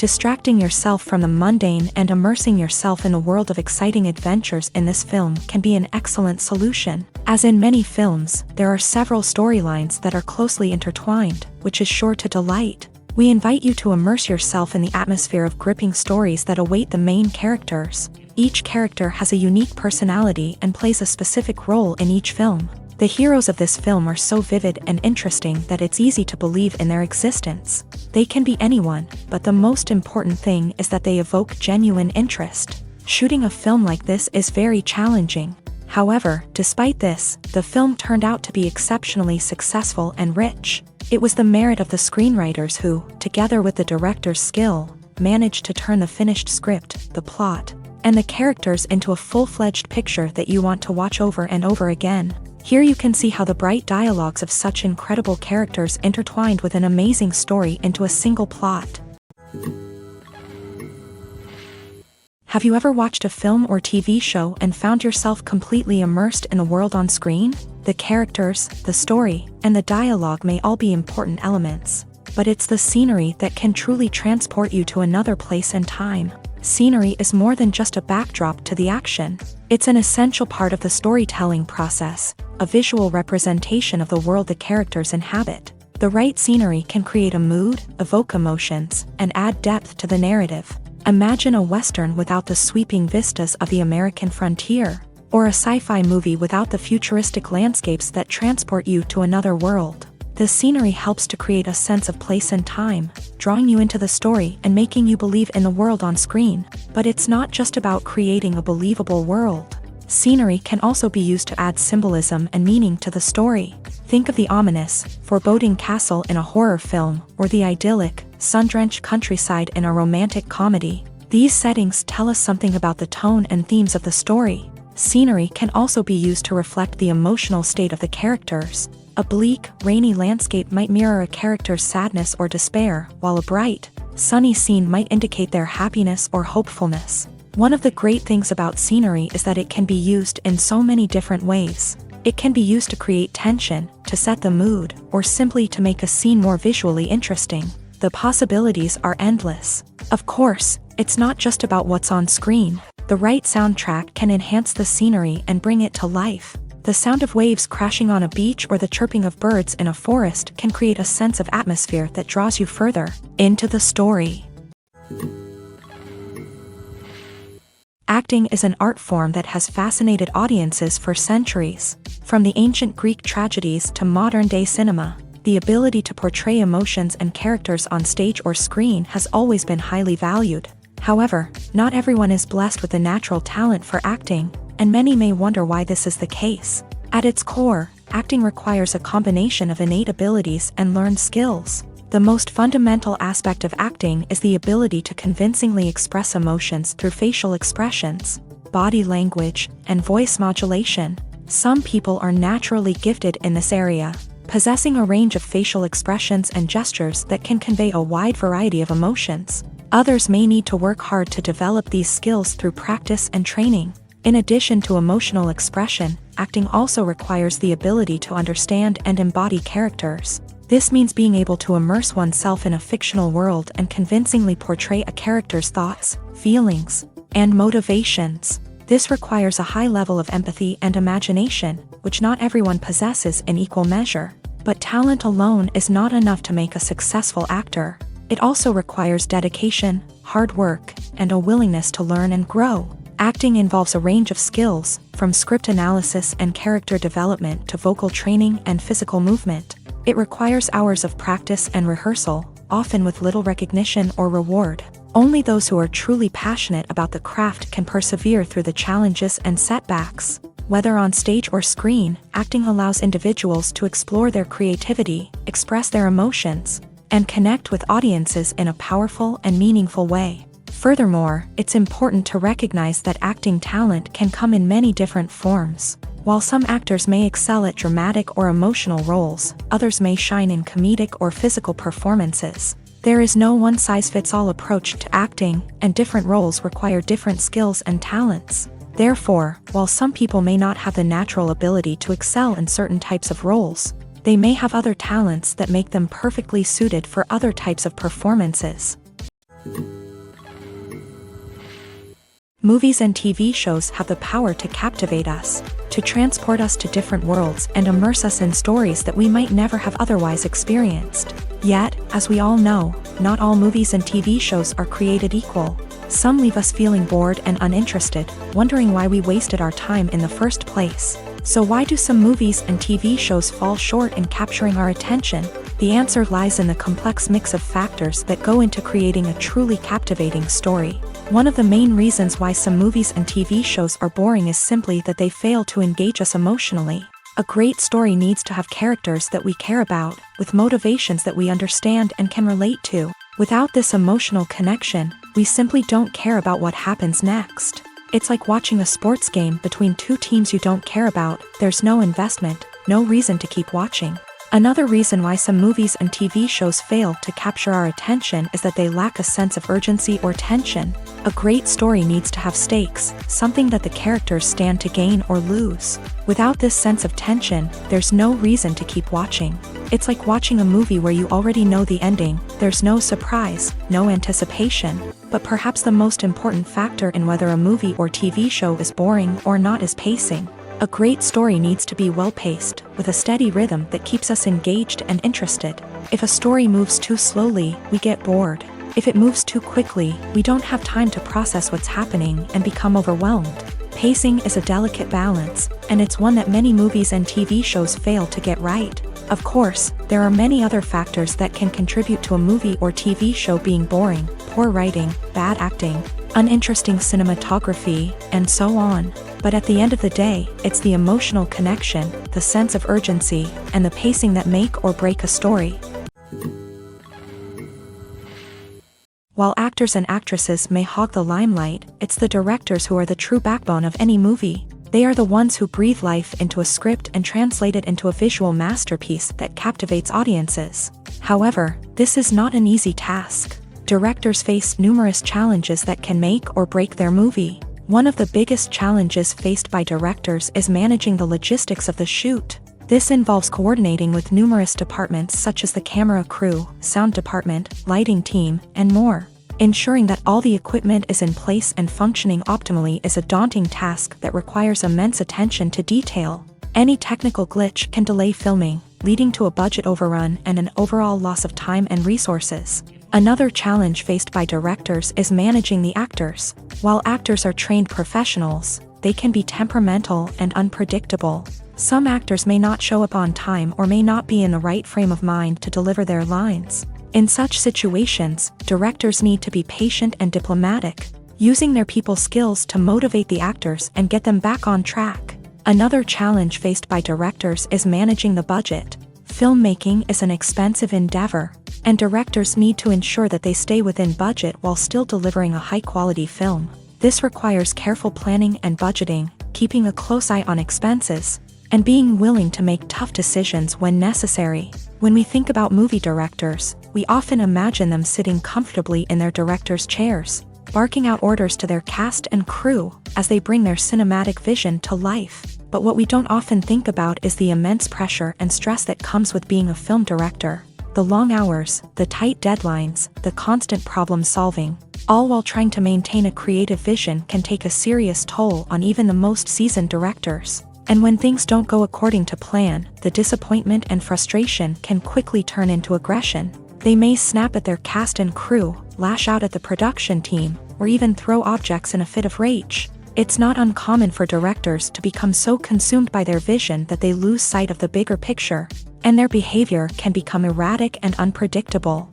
Distracting yourself from the mundane and immersing yourself in a world of exciting adventures in this film can be an excellent solution. As in many films, there are several storylines that are closely intertwined, which is sure to delight. We invite you to immerse yourself in the atmosphere of gripping stories that await the main characters. Each character has a unique personality and plays a specific role in each film. The heroes of this film are so vivid and interesting that it's easy to believe in their existence. They can be anyone, but the most important thing is that they evoke genuine interest. Shooting a film like this is very challenging. However, despite this, the film turned out to be exceptionally successful and rich. It was the merit of the screenwriters who, together with the director's skill, managed to turn the finished script, the plot, and the characters into a full-fledged picture that you want to watch over and over again. Here you can see how the bright dialogues of such incredible characters intertwined with an amazing story into a single plot. Have you ever watched a film or TV show and found yourself completely immersed in the world on screen? The characters, the story, and the dialogue may all be important elements, but it's the scenery that can truly transport you to another place and time. Scenery is more than just a backdrop to the action. It's an essential part of the storytelling process, a visual representation of the world the characters inhabit. The right scenery can create a mood, evoke emotions, and add depth to the narrative. Imagine a Western without the sweeping vistas of the American frontier, or a sci-fi movie without the futuristic landscapes that transport you to another world. The scenery helps to create a sense of place and time, drawing you into the story and making you believe in the world on screen. But it's not just about creating a believable world. Scenery can also be used to add symbolism and meaning to the story. Think of the ominous, foreboding castle in a horror film, or the idyllic, sun-drenched countryside in a romantic comedy. These settings tell us something about the tone and themes of the story. Scenery can also be used to reflect the emotional state of the characters. A bleak, rainy landscape might mirror a character's sadness or despair, while a bright, sunny scene might indicate their happiness or hopefulness. One of the great things about scenery is that it can be used in so many different ways. It can be used to create tension, to set the mood, or simply to make a scene more visually interesting. The possibilities are endless. Of course, it's not just about what's on screen. The right soundtrack can enhance the scenery and bring it to life. The sound of waves crashing on a beach or the chirping of birds in a forest can create a sense of atmosphere that draws you further into the story. Acting is an art form that has fascinated audiences for centuries. From the ancient Greek tragedies to modern-day cinema, the ability to portray emotions and characters on stage or screen has always been highly valued. However, not everyone is blessed with the natural talent for acting, and many may wonder why this is the case. At its core, acting requires a combination of innate abilities and learned skills. The most fundamental aspect of acting is the ability to convincingly express emotions through facial expressions, body language, and voice modulation. Some people are naturally gifted in this area, possessing a range of facial expressions and gestures that can convey a wide variety of emotions. Others may need to work hard to develop these skills through practice and training. In addition to emotional expression, acting also requires the ability to understand and embody characters. This means being able to immerse oneself in a fictional world and convincingly portray a character's thoughts, feelings, and motivations. This requires a high level of empathy and imagination, which not everyone possesses in equal measure. But talent alone is not enough to make a successful actor. It also requires dedication, hard work, and a willingness to learn and grow. Acting involves a range of skills, from script analysis and character development to vocal training and physical movement. It requires hours of practice and rehearsal, often with little recognition or reward. Only those who are truly passionate about the craft can persevere through the challenges and setbacks. Whether on stage or screen, acting allows individuals to explore their creativity, express their emotions, and connect with audiences in a powerful and meaningful way. Furthermore, it's important to recognize that acting talent can come in many different forms. While some actors may excel at dramatic or emotional roles, others may shine in comedic or physical performances. There is no one-size-fits-all approach to acting, and different roles require different skills and talents. Therefore, while some people may not have the natural ability to excel in certain types of roles, they may have other talents that make them perfectly suited for other types of performances. Movies and TV shows have the power to captivate us, to transport us to different worlds and immerse us in stories that we might never have otherwise experienced. Yet, as we all know, not all movies and TV shows are created equal. Some leave us feeling bored and uninterested, wondering why we wasted our time in the first place. So why do some movies and TV shows fall short in capturing our attention? The answer lies in the complex mix of factors that go into creating a truly captivating story. One of the main reasons why some movies and TV shows are boring is simply that they fail to engage us emotionally. A great story needs to have characters that we care about, with motivations that we understand and can relate to. Without this emotional connection, we simply don't care about what happens next. It's like watching a sports game between two teams you don't care about. There's no investment, no reason to keep watching. Another reason why some movies and TV shows fail to capture our attention is that they lack a sense of urgency or tension. A great story needs to have stakes, something that the characters stand to gain or lose. Without this sense of tension, there's no reason to keep watching. It's like watching a movie where you already know the ending. There's no surprise, no anticipation. But perhaps the most important factor in whether a movie or TV show is boring or not is pacing. A great story needs to be well-paced, with a steady rhythm that keeps us engaged and interested. If a story moves too slowly, we get bored. If it moves too quickly, we don't have time to process what's happening and become overwhelmed. Pacing is a delicate balance, and it's one that many movies and TV shows fail to get right. Of course, there are many other factors that can contribute to a movie or TV show being boring: poor writing, bad acting, uninteresting cinematography, and so on. But at the end of the day, it's the emotional connection, the sense of urgency, and the pacing that make or break a story. While actors and actresses may hog the limelight, it's the directors who are the true backbone of any movie. They are the ones who breathe life into a script and translate it into a visual masterpiece that captivates audiences. However, this is not an easy task. Directors face numerous challenges that can make or break their movie. One of the biggest challenges faced by directors is managing the logistics of the shoot. This involves coordinating with numerous departments such as the camera crew, sound department, lighting team, and more. Ensuring that all the equipment is in place and functioning optimally is a daunting task that requires immense attention to detail. Any technical glitch can delay filming, leading to a budget overrun and an overall loss of time and resources. Another challenge faced by directors is managing the actors. While actors are trained professionals, they can be temperamental and unpredictable. Some actors may not show up on time or may not be in the right frame of mind to deliver their lines. In such situations, directors need to be patient and diplomatic, using their people skills to motivate the actors and get them back on track. Another challenge faced by directors is managing the budget. Filmmaking is an expensive endeavor, and directors need to ensure that they stay within budget while still delivering a high-quality film. This requires careful planning and budgeting, keeping a close eye on expenses, and being willing to make tough decisions when necessary. When we think about movie directors, we often imagine them sitting comfortably in their director's chairs, barking out orders to their cast and crew as they bring their cinematic vision to life. But what we don't often think about is the immense pressure and stress that comes with being a film director. The long hours, the tight deadlines, the constant problem solving, all while trying to maintain a creative vision can take a serious toll on even the most seasoned directors. And when things don't go according to plan, the disappointment and frustration can quickly turn into aggression. They may snap at their cast and crew, lash out at the production team, or even throw objects in a fit of rage. It's not uncommon for directors to become so consumed by their vision that they lose sight of the bigger picture, and their behavior can become erratic and unpredictable.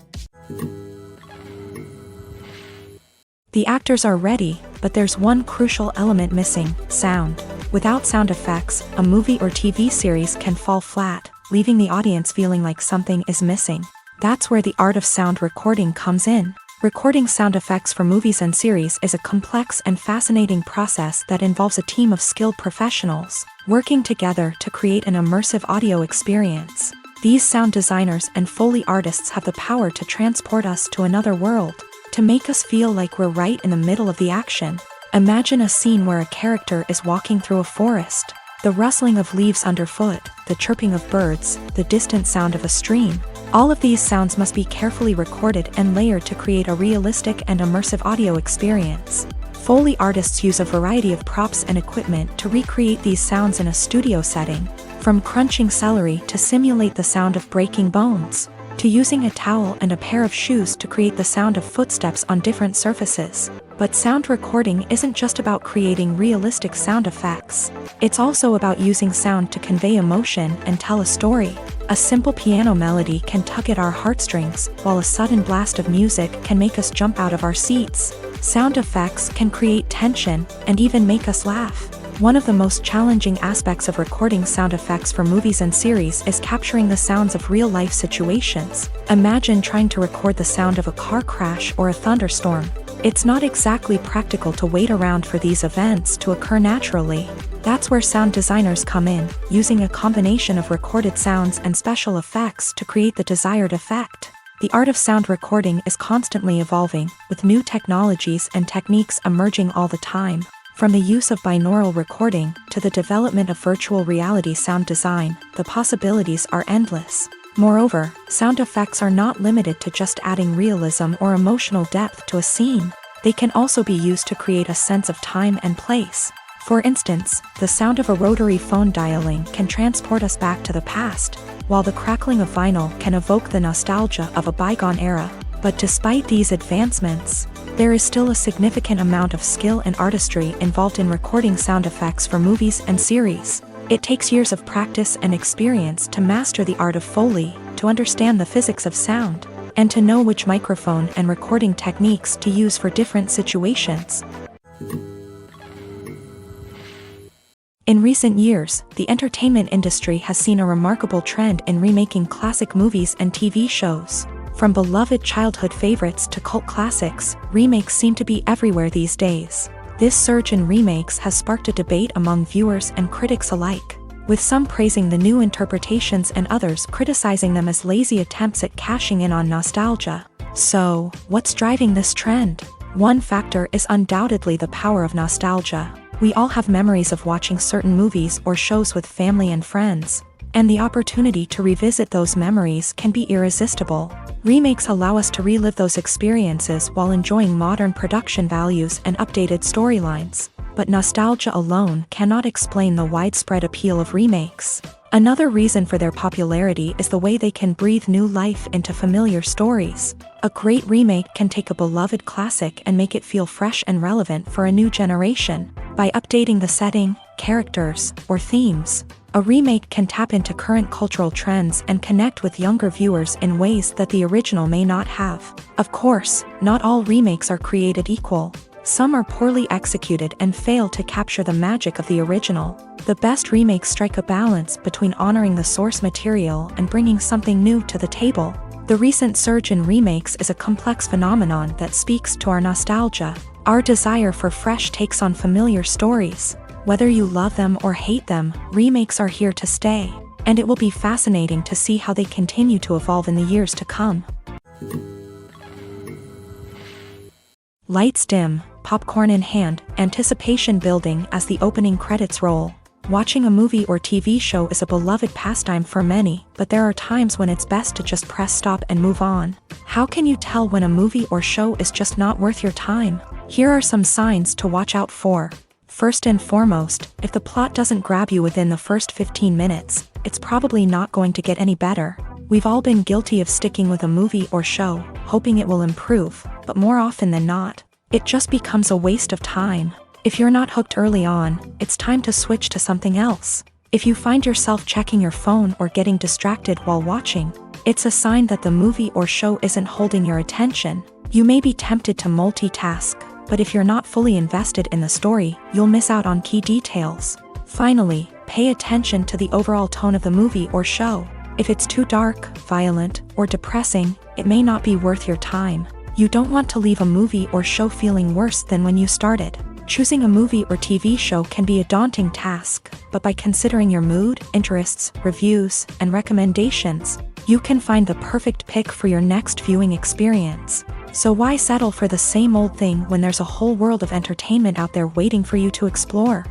The actors are ready, but there's one crucial element missing: sound. Without sound effects, a movie or TV series can fall flat, leaving the audience feeling like something is missing. That's where the art of sound recording comes in. Recording sound effects for movies and series is a complex and fascinating process that involves a team of skilled professionals working together to create an immersive audio experience. These sound designers and Foley artists have the power to transport us to another world, to make us feel like we're right in the middle of the action. Imagine a scene where a character is walking through a forest. The rustling of leaves underfoot, the chirping of birds, the distant sound of a stream. All of these sounds must be carefully recorded and layered to create a realistic and immersive audio experience. Foley artists use a variety of props and equipment to recreate these sounds in a studio setting, from crunching celery to simulate the sound of breaking bones, to using a towel and a pair of shoes to create the sound of footsteps on different surfaces. But sound recording isn't just about creating realistic sound effects. It's also about using sound to convey emotion and tell a story. A simple piano melody can tug at our heartstrings, while a sudden blast of music can make us jump out of our seats. Sound effects can create tension and even make us laugh. One of the most challenging aspects of recording sound effects for movies and series is capturing the sounds of real-life situations. Imagine trying to record the sound of a car crash or a thunderstorm. It's not exactly practical to wait around for these events to occur naturally. That's where sound designers come in, using a combination of recorded sounds and special effects to create the desired effect. The art of sound recording is constantly evolving, with new technologies and techniques emerging all the time. From the use of binaural recording to the development of virtual reality sound design, the possibilities are endless. Moreover, sound effects are not limited to just adding realism or emotional depth to a scene. They can also be used to create a sense of time and place. For instance, the sound of a rotary phone dialing can transport us back to the past, while the crackling of vinyl can evoke the nostalgia of a bygone era. But despite these advancements, there is still a significant amount of skill and artistry involved in recording sound effects for movies and series. It takes years of practice and experience to master the art of Foley, to understand the physics of sound, and to know which microphone and recording techniques to use for different situations. In recent years, the entertainment industry has seen a remarkable trend in remaking classic movies and TV shows. From beloved childhood favorites to cult classics, remakes seem to be everywhere these days. This surge in remakes has sparked a debate among viewers and critics alike, with some praising the new interpretations and others criticizing them as lazy attempts at cashing in on nostalgia. So, what's driving this trend? One factor is undoubtedly the power of nostalgia. We all have memories of watching certain movies or shows with family and friends, and the opportunity to revisit those memories can be irresistible. Remakes allow us to relive those experiences while enjoying modern production values and updated storylines. But nostalgia alone cannot explain the widespread appeal of remakes. Another reason for their popularity is the way they can breathe new life into familiar stories. A great remake can take a beloved classic and make it feel fresh and relevant for a new generation. By updating the setting, characters, or themes, a remake can tap into current cultural trends and connect with younger viewers in ways that the original may not have. Of course, not all remakes are created equal. Some are poorly executed and fail to capture the magic of the original. The best remakes strike a balance between honoring the source material and bringing something new to the table. The recent surge in remakes is a complex phenomenon that speaks to our nostalgia, our desire for fresh takes on familiar stories. Whether you love them or hate them, remakes are here to stay, and it will be fascinating to see how they continue to evolve in the years to come. Lights dim, popcorn in hand, anticipation building as the opening credits roll. Watching a movie or TV show is a beloved pastime for many, but there are times when it's best to just press stop and move on. How can you tell when a movie or show is just not worth your time? Here are some signs to watch out for. First and foremost, if the plot doesn't grab you within the first 15 minutes, it's probably not going to get any better. We've all been guilty of sticking with a movie or show, hoping it will improve, but more often than not, it just becomes a waste of time. If you're not hooked early on, it's time to switch to something else. If you find yourself checking your phone or getting distracted while watching, it's a sign that the movie or show isn't holding your attention. You may be tempted to multitask, but if you're not fully invested in the story, you'll miss out on key details. Finally, pay attention to the overall tone of the movie or show. If it's too dark, violent, or depressing, it may not be worth your time. You don't want to leave a movie or show feeling worse than when you started. Choosing a movie or TV show can be a daunting task, but by considering your mood, interests, reviews, and recommendations, you can find the perfect pick for your next viewing experience. So why settle for the same old thing when there's a whole world of entertainment out there waiting for you to explore?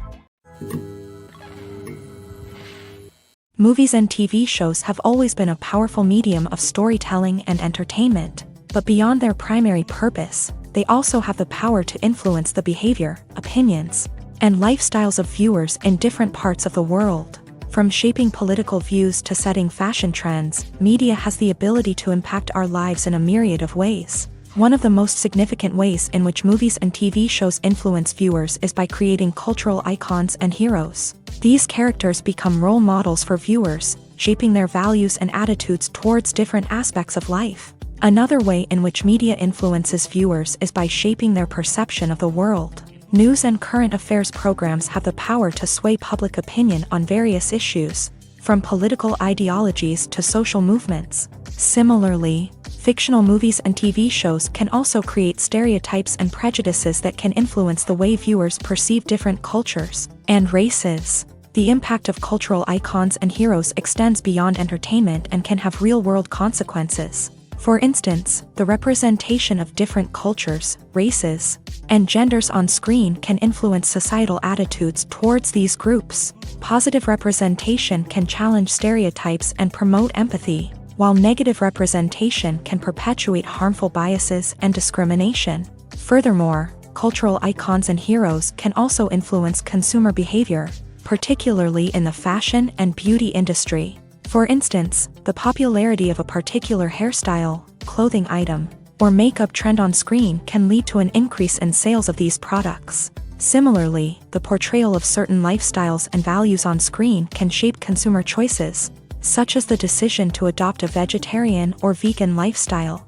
Movies and TV shows have always been a powerful medium of storytelling and entertainment, but beyond their primary purpose, they also have the power to influence the behavior, opinions, and lifestyles of viewers in different parts of the world. From shaping political views to setting fashion trends, media has the ability to impact our lives in a myriad of ways. One of the most significant ways in which movies and TV shows influence viewers is by creating cultural icons and heroes. These characters become role models for viewers, shaping their values and attitudes towards different aspects of life. Another way in which media influences viewers is by shaping their perception of the world. News and current affairs programs have the power to sway public opinion on various issues, from political ideologies to social movements. Similarly, fictional movies and TV shows can also create stereotypes and prejudices that can influence the way viewers perceive different cultures and races. The impact of cultural icons and heroes extends beyond entertainment and can have real-world consequences. For instance, the representation of different cultures, races, and genders on screen can influence societal attitudes towards these groups. Positive representation can challenge stereotypes and promote empathy, while negative representation can perpetuate harmful biases and discrimination. Furthermore, cultural icons and heroes can also influence consumer behavior, particularly in the fashion and beauty industry. For instance, the popularity of a particular hairstyle, clothing item, or makeup trend on screen can lead to an increase in sales of these products. Similarly, the portrayal of certain lifestyles and values on screen can shape consumer choices, such as the decision to adopt a vegetarian or vegan lifestyle.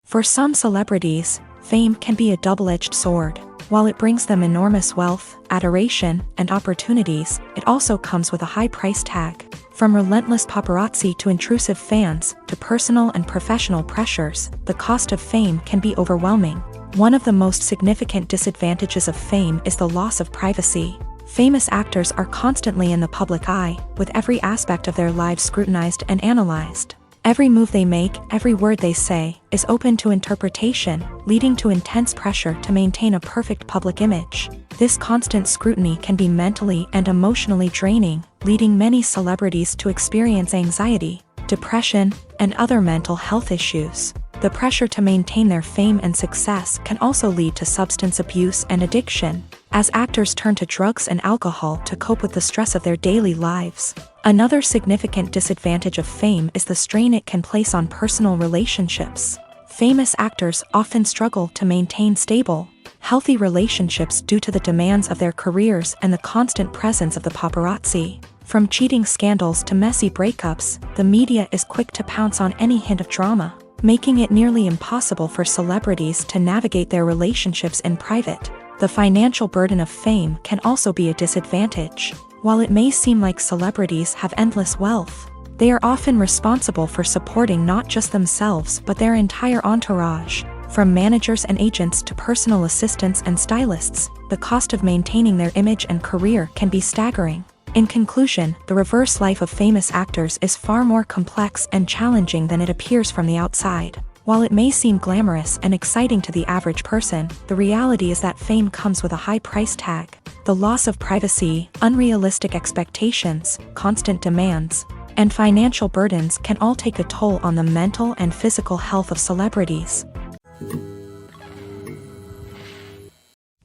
For some celebrities, fame can be a double-edged sword. While it brings them enormous wealth, adoration, and opportunities, it also comes with a high price tag. From relentless paparazzi to intrusive fans, to personal and professional pressures, the cost of fame can be overwhelming. One of the most significant disadvantages of fame is the loss of privacy. Famous actors are constantly in the public eye, with every aspect of their lives scrutinized and analyzed. Every move they make, every word they say, is open to interpretation, leading to intense pressure to maintain a perfect public image. This constant scrutiny can be mentally and emotionally draining, leading many celebrities to experience anxiety, depression, and other mental health issues. The pressure to maintain their fame and success can also lead to substance abuse and addiction, as actors turn to drugs and alcohol to cope with the stress of their daily lives. Another significant disadvantage of fame is the strain it can place on personal relationships. Famous actors often struggle to maintain stable, healthy relationships due to the demands of their careers and the constant presence of the paparazzi. From cheating scandals to messy breakups, the media is quick to pounce on any hint of drama, making it nearly impossible for celebrities to navigate their relationships in private. The financial burden of fame can also be a disadvantage. While it may seem like celebrities have endless wealth, they are often responsible for supporting not just themselves but their entire entourage. From managers and agents to personal assistants and stylists, the cost of maintaining their image and career can be staggering. In conclusion, the reverse life of famous actors is far more complex and challenging than it appears from the outside. While it may seem glamorous and exciting to the average person, the reality is that fame comes with a high price tag. The loss of privacy, unrealistic expectations, constant demands, and financial burdens can all take a toll on the mental and physical health of celebrities.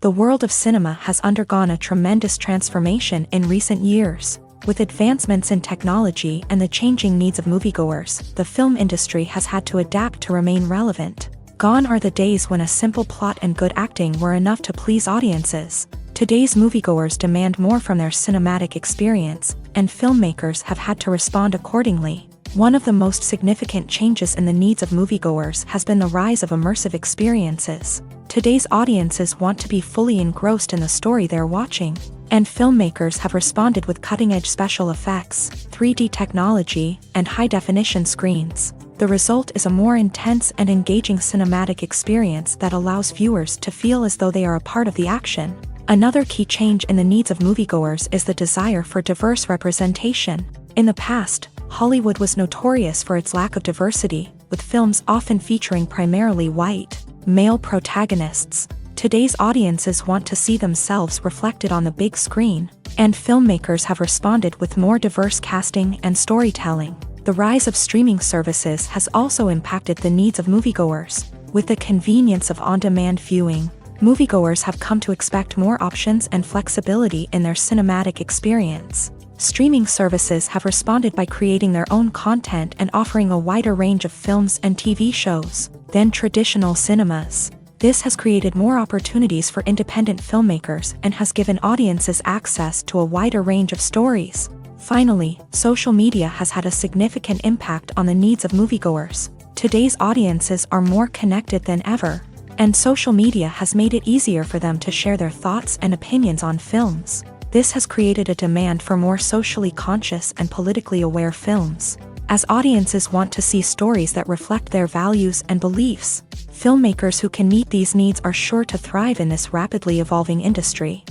The world of cinema has undergone a tremendous transformation in recent years. With advancements in technology and the changing needs of moviegoers, the film industry has had to adapt to remain relevant. Gone are the days when a simple plot and good acting were enough to please audiences. Today's moviegoers demand more from their cinematic experience, and filmmakers have had to respond accordingly. One of the most significant changes in the needs of moviegoers has been the rise of immersive experiences. Today's audiences want to be fully engrossed in the story they're watching, and filmmakers have responded with cutting-edge special effects, 3D technology, and high-definition screens. The result is a more intense and engaging cinematic experience that allows viewers to feel as though they are a part of the action. Another key change in the needs of moviegoers is the desire for diverse representation. In the past, Hollywood was notorious for its lack of diversity, with films often featuring primarily white, male protagonists. Today's audiences want to see themselves reflected on the big screen, and filmmakers have responded with more diverse casting and storytelling. The rise of streaming services has also impacted the needs of moviegoers. With the convenience of on-demand viewing, moviegoers have come to expect more options and flexibility in their cinematic experience. Streaming services have responded by creating their own content and offering a wider range of films and TV shows than traditional cinemas. This has created more opportunities for independent filmmakers and has given audiences access to a wider range of stories. Finally, social media has had a significant impact on the needs of moviegoers. Today's audiences are more connected than ever, and social media has made it easier for them to share their thoughts and opinions on films. This has created a demand for more socially conscious and politically aware films. As audiences want to see stories that reflect their values and beliefs, filmmakers who can meet these needs are sure to thrive in this rapidly evolving industry.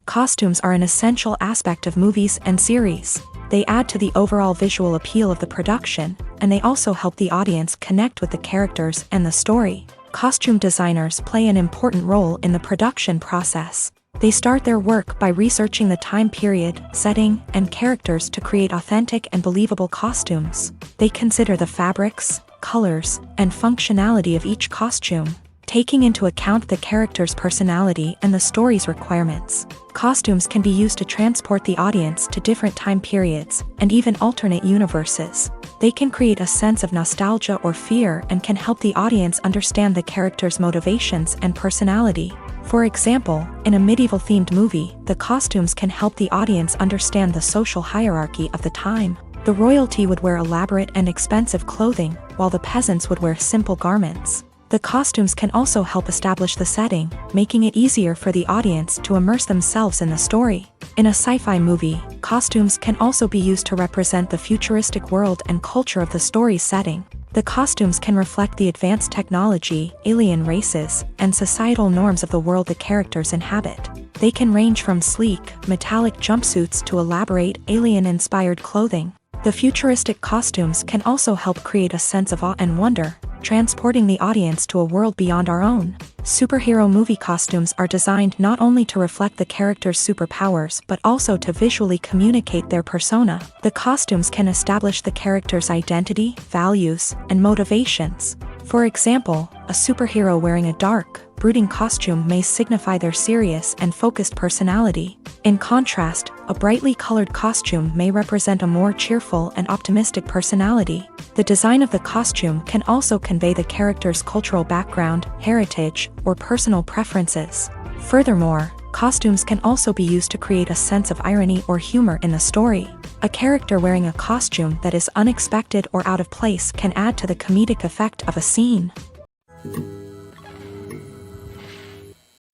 Costumes are an essential aspect of movies and series. They add to the overall visual appeal of the production, and they also help the audience connect with the characters and the story. Costume designers play an important role in the production process. They start their work by researching the time period, setting, and characters to create authentic and believable costumes. They consider the fabrics, colors, and functionality of each costume, taking into account the character's personality and the story's requirements. Costumes can be used to transport the audience to different time periods and even alternate universes. They can create a sense of nostalgia or fear and can help the audience understand the character's motivations and personality. For example, in a medieval-themed movie, the costumes can help the audience understand the social hierarchy of the time. The royalty would wear elaborate and expensive clothing, while the peasants would wear simple garments. The costumes can also help establish the setting, making it easier for the audience to immerse themselves in the story. In a sci-fi movie, costumes can also be used to represent the futuristic world and culture of the story's setting. The costumes can reflect the advanced technology, alien races, and societal norms of the world the characters inhabit. They can range from sleek, metallic jumpsuits to elaborate, alien-inspired clothing. The futuristic costumes can also help create a sense of awe and wonder, transporting the audience to a world beyond our own. Superhero movie costumes are designed not only to reflect the character's superpowers but also to visually communicate their persona. The costumes can establish the character's identity, values, and motivations. For example, a superhero wearing a dark, brooding costume may signify their serious and focused personality. In contrast, a brightly colored costume may represent a more cheerful and optimistic personality. The design of the costume can also convey the character's cultural background, heritage, or personal preferences. Furthermore, costumes can also be used to create a sense of irony or humor in the story. A character wearing a costume that is unexpected or out of place can add to the comedic effect of a scene.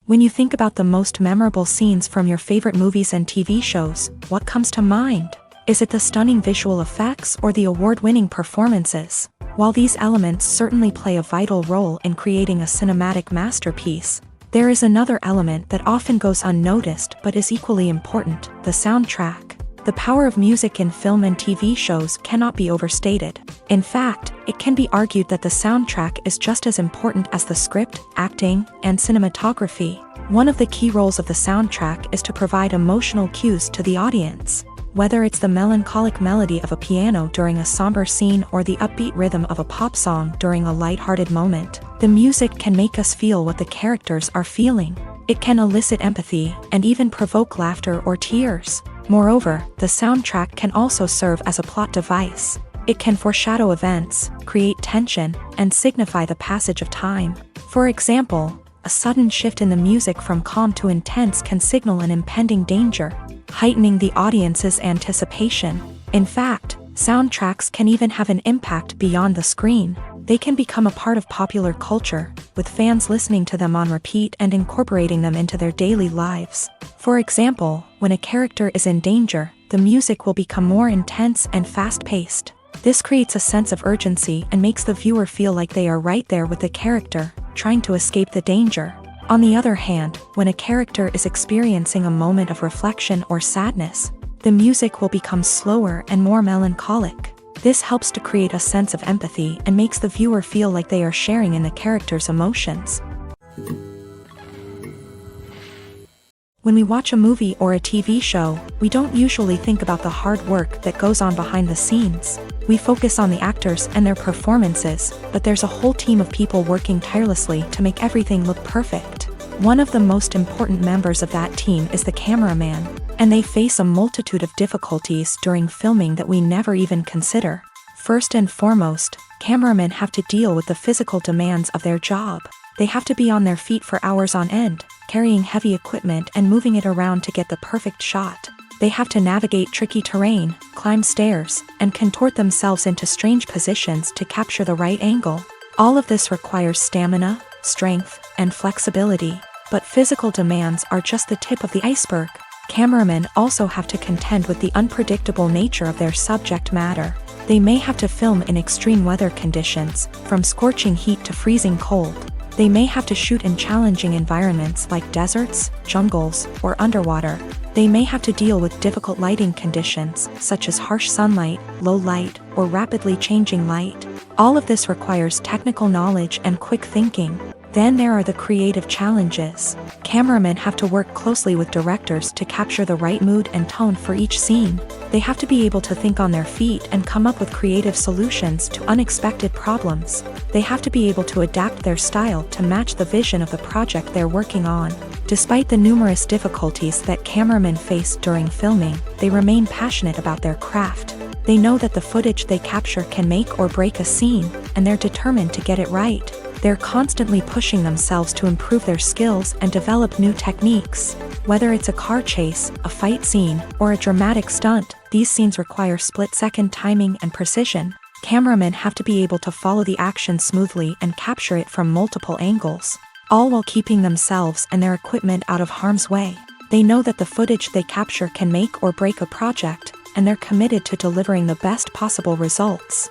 When you think about the most memorable scenes from your favorite movies and TV shows, what comes to mind? Is it the stunning visual effects or the award-winning performances? While these elements certainly play a vital role in creating a cinematic masterpiece, there is another element that often goes unnoticed but is equally important: the soundtrack. The power of music in film and TV shows cannot be overstated. In fact, it can be argued that the soundtrack is just as important as the script, acting, and cinematography. One of the key roles of the soundtrack is to provide emotional cues to the audience. Whether it's the melancholic melody of a piano during a somber scene or the upbeat rhythm of a pop song during a light-hearted moment, the music can make us feel what the characters are feeling. It can elicit empathy and even provoke laughter or tears. Moreover, the soundtrack can also serve as a plot device. It can foreshadow events, create tension, and signify the passage of time. For example, a sudden shift in the music from calm to intense can signal an impending danger, heightening the audience's anticipation. In fact, soundtracks can even have an impact beyond the screen. They can become a part of popular culture, with fans listening to them on repeat and incorporating them into their daily lives. For example, when a character is in danger, the music will become more intense and fast-paced. This creates a sense of urgency and makes the viewer feel like they are right there with the character, trying to escape the danger. On the other hand, when a character is experiencing a moment of reflection or sadness, the music will become slower and more melancholic. This helps to create a sense of empathy and makes the viewer feel like they are sharing in the character's emotions. When we watch a movie or a TV show, we don't usually think about the hard work that goes on behind the scenes. We focus on the actors and their performances, but there's a whole team of people working tirelessly to make everything look perfect. One of the most important members of that team is the cameraman, and they face a multitude of difficulties during filming that we never even consider. First and foremost, cameramen have to deal with the physical demands of their job. They have to be on their feet for hours on end, carrying heavy equipment and moving it around to get the perfect shot. They have to navigate tricky terrain, climb stairs, and contort themselves into strange positions to capture the right angle. All of this requires stamina, strength, and flexibility. But physical demands are just the tip of the iceberg. Cameramen also have to contend with the unpredictable nature of their subject matter. They may have to film in extreme weather conditions, from scorching heat to freezing cold. They may have to shoot in challenging environments like deserts, jungles, or underwater. They may have to deal with difficult lighting conditions, such as harsh sunlight, low light, or rapidly changing light. All of this requires technical knowledge and quick thinking. Then there are the creative challenges. Cameramen have to work closely with directors to capture the right mood and tone for each scene. They have to be able to think on their feet and come up with creative solutions to unexpected problems. They have to be able to adapt their style to match the vision of the project they're working on. Despite the numerous difficulties that cameramen face during filming, they remain passionate about their craft. They know that the footage they capture can make or break a scene, and they're determined to get it right. They're constantly pushing themselves to improve their skills and develop new techniques. Whether it's a car chase, a fight scene, or a dramatic stunt, these scenes require split-second timing and precision. Cameramen have to be able to follow the action smoothly and capture it from multiple angles, all while keeping themselves and their equipment out of harm's way. They know that the footage they capture can make or break a project, and they're committed to delivering the best possible results.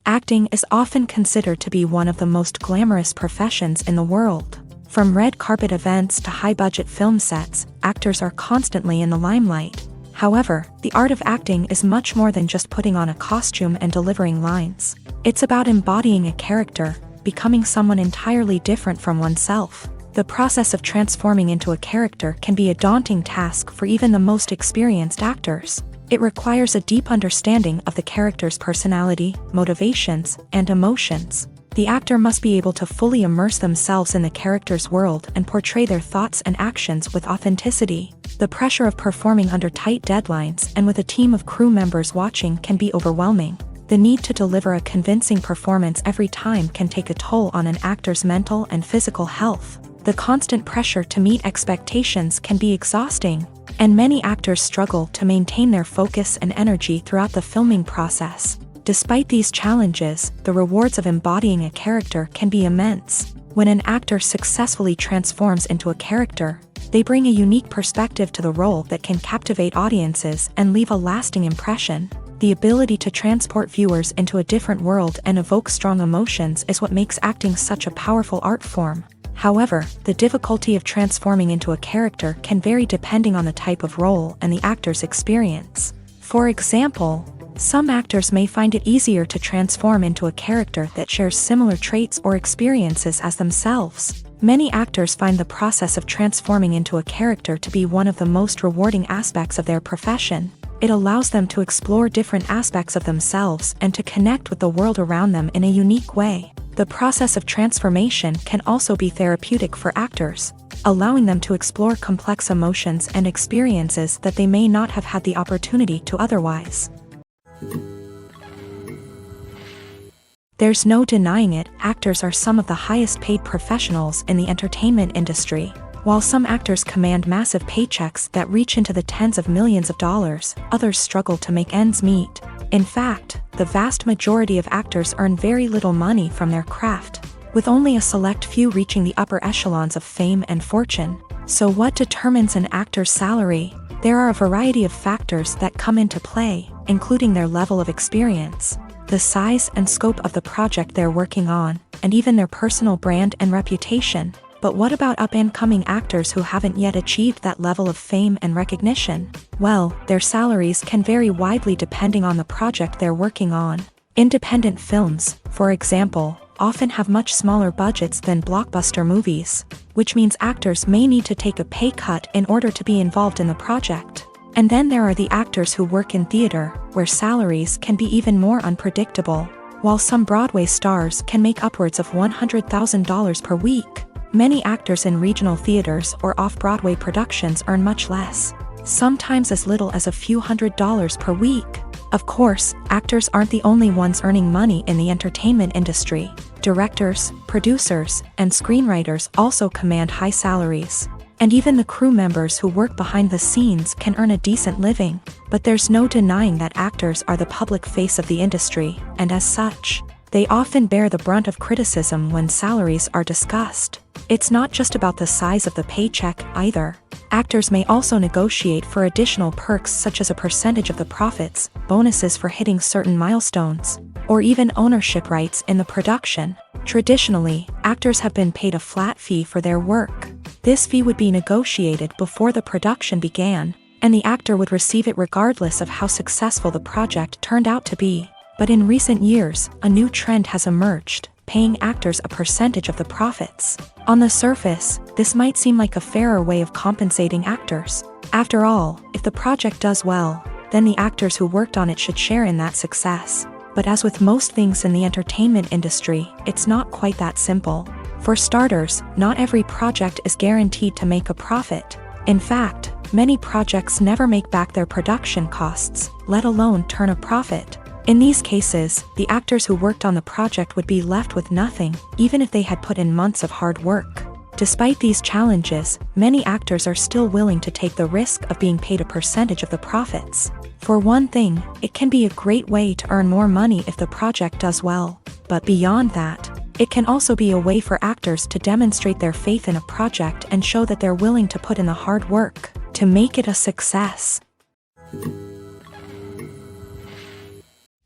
Acting is often considered to be one of the most glamorous professions in the world. From red carpet events to high-budget film sets, actors are constantly in the limelight. However, the art of acting is much more than just putting on a costume and delivering lines. It's about embodying a character, becoming someone entirely different from oneself. The process of transforming into a character can be a daunting task for even the most experienced actors. It requires a deep understanding of the character's personality, motivations, and emotions. The actor must be able to fully immerse themselves in the character's world and portray their thoughts and actions with authenticity. The pressure of performing under tight deadlines and with a team of crew members watching can be overwhelming. The need to deliver a convincing performance every time can take a toll on an actor's mental and physical health. The constant pressure to meet expectations can be exhausting, and many actors struggle to maintain their focus and energy throughout the filming process. Despite these challenges, the rewards of embodying a character can be immense. When an actor successfully transforms into a character, they bring a unique perspective to the role that can captivate audiences and leave a lasting impression. The ability to transport viewers into a different world and evoke strong emotions is what makes acting such a powerful art form. However, the difficulty of transforming into a character can vary depending on the type of role and the actor's experience. For example, some actors may find it easier to transform into a character that shares similar traits or experiences as themselves. Many actors find the process of transforming into a character to be one of the most rewarding aspects of their profession. It allows them to explore different aspects of themselves and to connect with the world around them in a unique way. The process of transformation can also be therapeutic for actors, allowing them to explore complex emotions and experiences that they may not have had the opportunity to otherwise. There's no denying it, actors are some of the highest paid professionals in the entertainment industry. While some actors command massive paychecks that reach into the tens of millions of dollars, others struggle to make ends meet. In fact, the vast majority of actors earn very little money from their craft, with only a select few reaching the upper echelons of fame and fortune. So what determines an actor's salary? There are a variety of factors that come into play, including their level of experience, the size and scope of the project they're working on, and even their personal brand and reputation. But what about up-and-coming actors who haven't yet achieved that level of fame and recognition? Well, their salaries can vary widely depending on the project they're working on. Independent films, for example, often have much smaller budgets than blockbuster movies, which means actors may need to take a pay cut in order to be involved in the project. And then there are the actors who work in theater, where salaries can be even more unpredictable. While some Broadway stars can make upwards of $100,000 per week, many actors in regional theaters or off-Broadway productions earn much less, sometimes as little as a few $100s per week. Of course, actors aren't the only ones earning money in the entertainment industry. Directors, producers, and screenwriters also command high salaries. And even the crew members who work behind the scenes can earn a decent living. But there's no denying that actors are the public face of the industry, and as such, they often bear the brunt of criticism when salaries are discussed. It's not just about the size of the paycheck, either. Actors may also negotiate for additional perks such as a percentage of the profits, bonuses for hitting certain milestones, or even ownership rights in the production. Traditionally, actors have been paid a flat fee for their work. This fee would be negotiated before the production began, and the actor would receive it regardless of how successful the project turned out to be. But in recent years, a new trend has emerged, paying actors a percentage of the profits. On the surface, this might seem like a fairer way of compensating actors. After all, if the project does well, then the actors who worked on it should share in that success. But as with most things in the entertainment industry, it's not quite that simple. For starters, not every project is guaranteed to make a profit. In fact, many projects never make back their production costs, let alone turn a profit. In these cases, the actors who worked on the project would be left with nothing, even if they had put in months of hard work. Despite these challenges, many actors are still willing to take the risk of being paid a percentage of the profits. For one thing, it can be a great way to earn more money if the project does well. But beyond that, it can also be a way for actors to demonstrate their faith in a project and show that they're willing to put in the hard work to make it a success.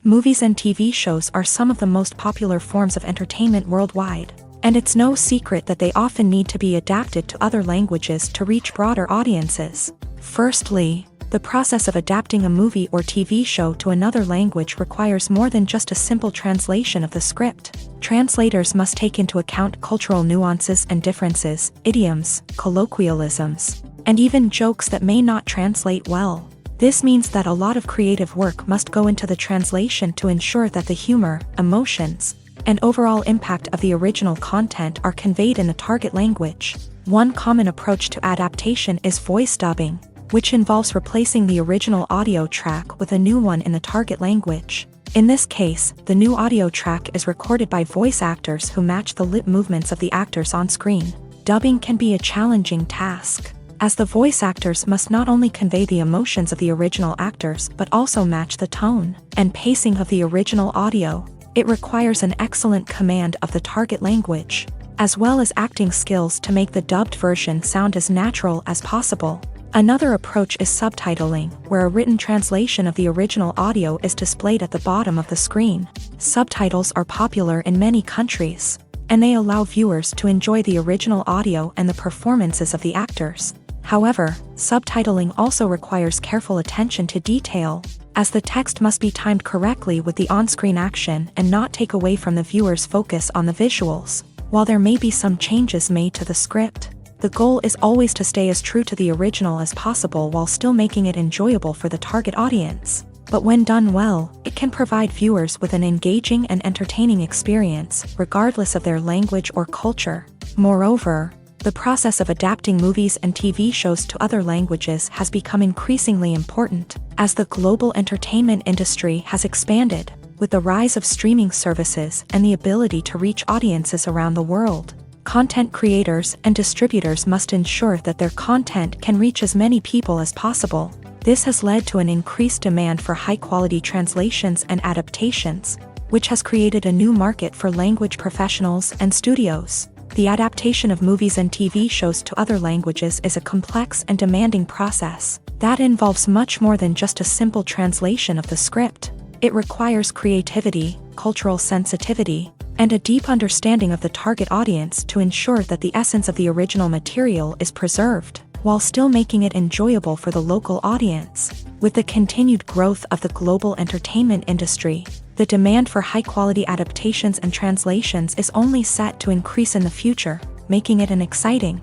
Movies and TV shows are some of the most popular forms of entertainment worldwide, and it's no secret that they often need to be adapted to other languages to reach broader audiences. Firstly, the process of adapting a movie or TV show to another language requires more than just a simple translation of the script. Translators must take into account cultural nuances and differences, idioms, colloquialisms, and even jokes that may not translate well. This means that a lot of creative work must go into the translation to ensure that the humor, emotions, and overall impact of the original content are conveyed in the target language. One common approach to adaptation is voice dubbing, which involves replacing the original audio track with a new one in the target language. In this case, the new audio track is recorded by voice actors who match the lip movements of the actors on screen. Dubbing can be a challenging task, as the voice actors must not only convey the emotions of the original actors but also match the tone and pacing of the original audio. It requires an excellent command of the target language, as well as acting skills to make the dubbed version sound as natural as possible. Another approach is subtitling, where a written translation of the original audio is displayed at the bottom of the screen. Subtitles are popular in many countries, and they allow viewers to enjoy the original audio and the performances of the actors. However, subtitling also requires careful attention to detail, as the text must be timed correctly with the on-screen action and not take away from the viewer's focus on the visuals. While there may be some changes made to the script, the goal is always to stay as true to the original as possible while still making it enjoyable for the target audience. But when done well, it can provide viewers with an engaging and entertaining experience, regardless of their language or culture. Moreover, the process of adapting movies and TV shows to other languages has become increasingly important, as the global entertainment industry has expanded, with the rise of streaming services and the ability to reach audiences around the world. Content creators and distributors must ensure that their content can reach as many people as possible. This has led to an increased demand for high-quality translations and adaptations, which has created a new market for language professionals and studios. The adaptation of movies and TV shows to other languages is a complex and demanding process that involves much more than just a simple translation of the script. It requires creativity, cultural sensitivity, and a deep understanding of the target audience to ensure that the essence of the original material is preserved, while still making it enjoyable for the local audience. With the continued growth of the global entertainment industry, the demand for high-quality adaptations and translations is only set to increase in the future, making it an exciting.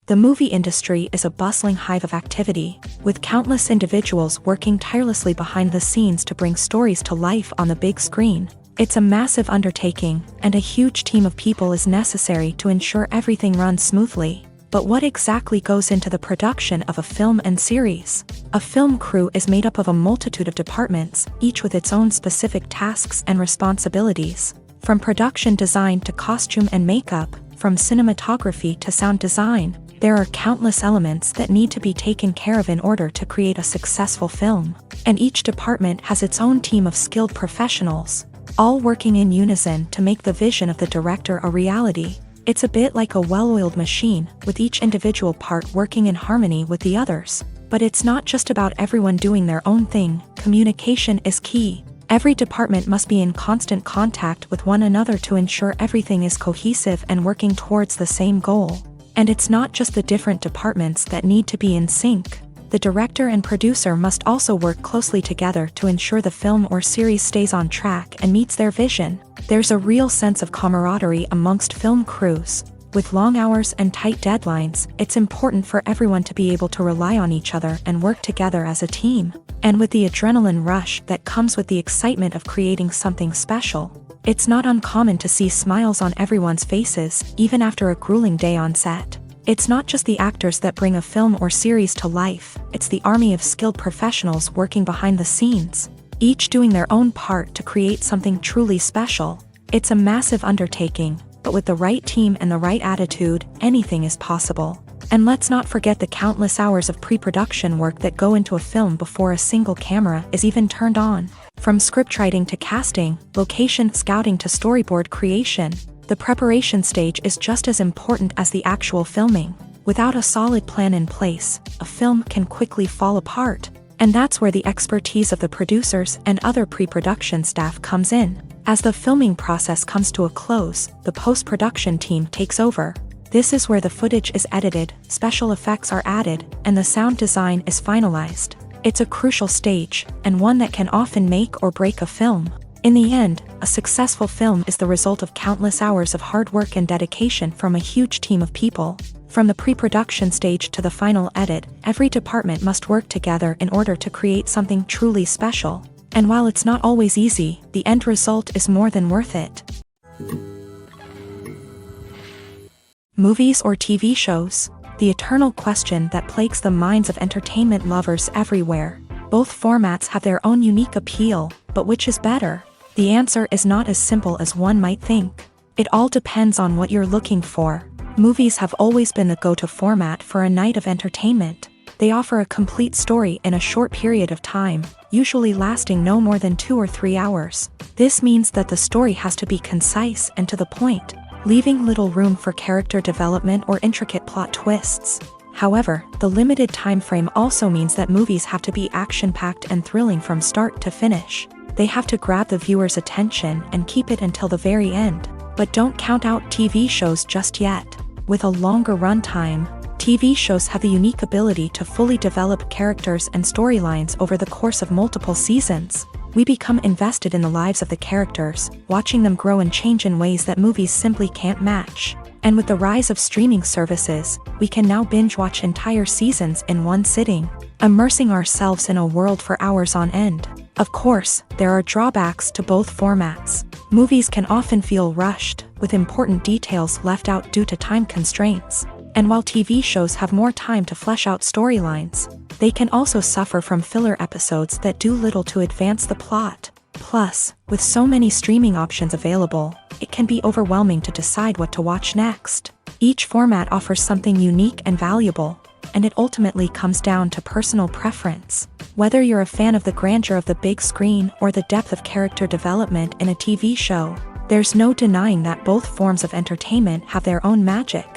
The movie industry is a bustling hive of activity, with countless individuals working tirelessly behind the scenes to bring stories to life on the big screen. It's a massive undertaking, and a huge team of people is necessary to ensure everything runs smoothly. But what exactly goes into the production of a film and series? A film crew is made up of a multitude of departments, each with its own specific tasks and responsibilities. From production design to costume and makeup, from cinematography to sound design, there are countless elements that need to be taken care of in order to create a successful film. And each department has its own team of skilled professionals, all working in unison to make the vision of the director a reality. It's a bit like a well-oiled machine, with each individual part working in harmony with the others. But it's not just about everyone doing their own thing. Communication is key. Every department must be in constant contact with one another to ensure everything is cohesive and working towards the same goal. And it's not just the different departments that need to be in sync. The director and producer must also work closely together to ensure the film or series stays on track and meets their vision. There's a real sense of camaraderie amongst film crews. With long hours and tight deadlines, it's important for everyone to be able to rely on each other and work together as a team. And with the adrenaline rush that comes with the excitement of creating something special, it's not uncommon to see smiles on everyone's faces, even after a grueling day on set. It's not just the actors that bring a film or series to life, it's the army of skilled professionals working behind the scenes, each doing their own part to create something truly special. It's a massive undertaking, but with the right team and the right attitude, anything is possible. And let's not forget the countless hours of pre-production work that go into a film before a single camera is even turned on. From scriptwriting to casting, location scouting to storyboard creation, the preparation stage is just as important as the actual filming. Without a solid plan in place, a film can quickly fall apart. And that's where the expertise of the producers and other pre-production staff comes in. As the filming process comes to a close, the post-production team takes over. This is where the footage is edited, special effects are added, and the sound design is finalized. It's a crucial stage, and one that can often make or break a film. In the end, a successful film is the result of countless hours of hard work and dedication from a huge team of people. From the pre-production stage to the final edit, every department must work together in order to create something truly special. And while it's not always easy, the end result is more than worth it. Movies or TV shows? The eternal question that plagues the minds of entertainment lovers everywhere. Both formats have their own unique appeal, but which is better? The answer is not as simple as one might think. It all depends on what you're looking for. Movies have always been the go-to format for a night of entertainment. They offer a complete story in a short period of time, usually lasting no more than 2 or 3 hours. This means that the story has to be concise and to the point, leaving little room for character development or intricate plot twists. However, the limited time frame also means that movies have to be action-packed and thrilling from start to finish. They have to grab the viewer's attention and keep it until the very end. But don't count out TV shows just yet. With a longer runtime, TV shows have the unique ability to fully develop characters and storylines over the course of multiple seasons. We become invested in the lives of the characters, watching them grow and change in ways that movies simply can't match. And with the rise of streaming services, we can now binge-watch entire seasons in one sitting, immersing ourselves in a world for hours on end. Of course, there are drawbacks to both formats. Movies can often feel rushed, with important details left out due to time constraints. And while TV shows have more time to flesh out storylines, they can also suffer from filler episodes that do little to advance the plot. Plus, with so many streaming options available, it can be overwhelming to decide what to watch next. Each format offers something unique and valuable, and it ultimately comes down to personal preference. Whether you're a fan of the grandeur of the big screen or the depth of character development in a TV show, there's no denying that both forms of entertainment have their own magic.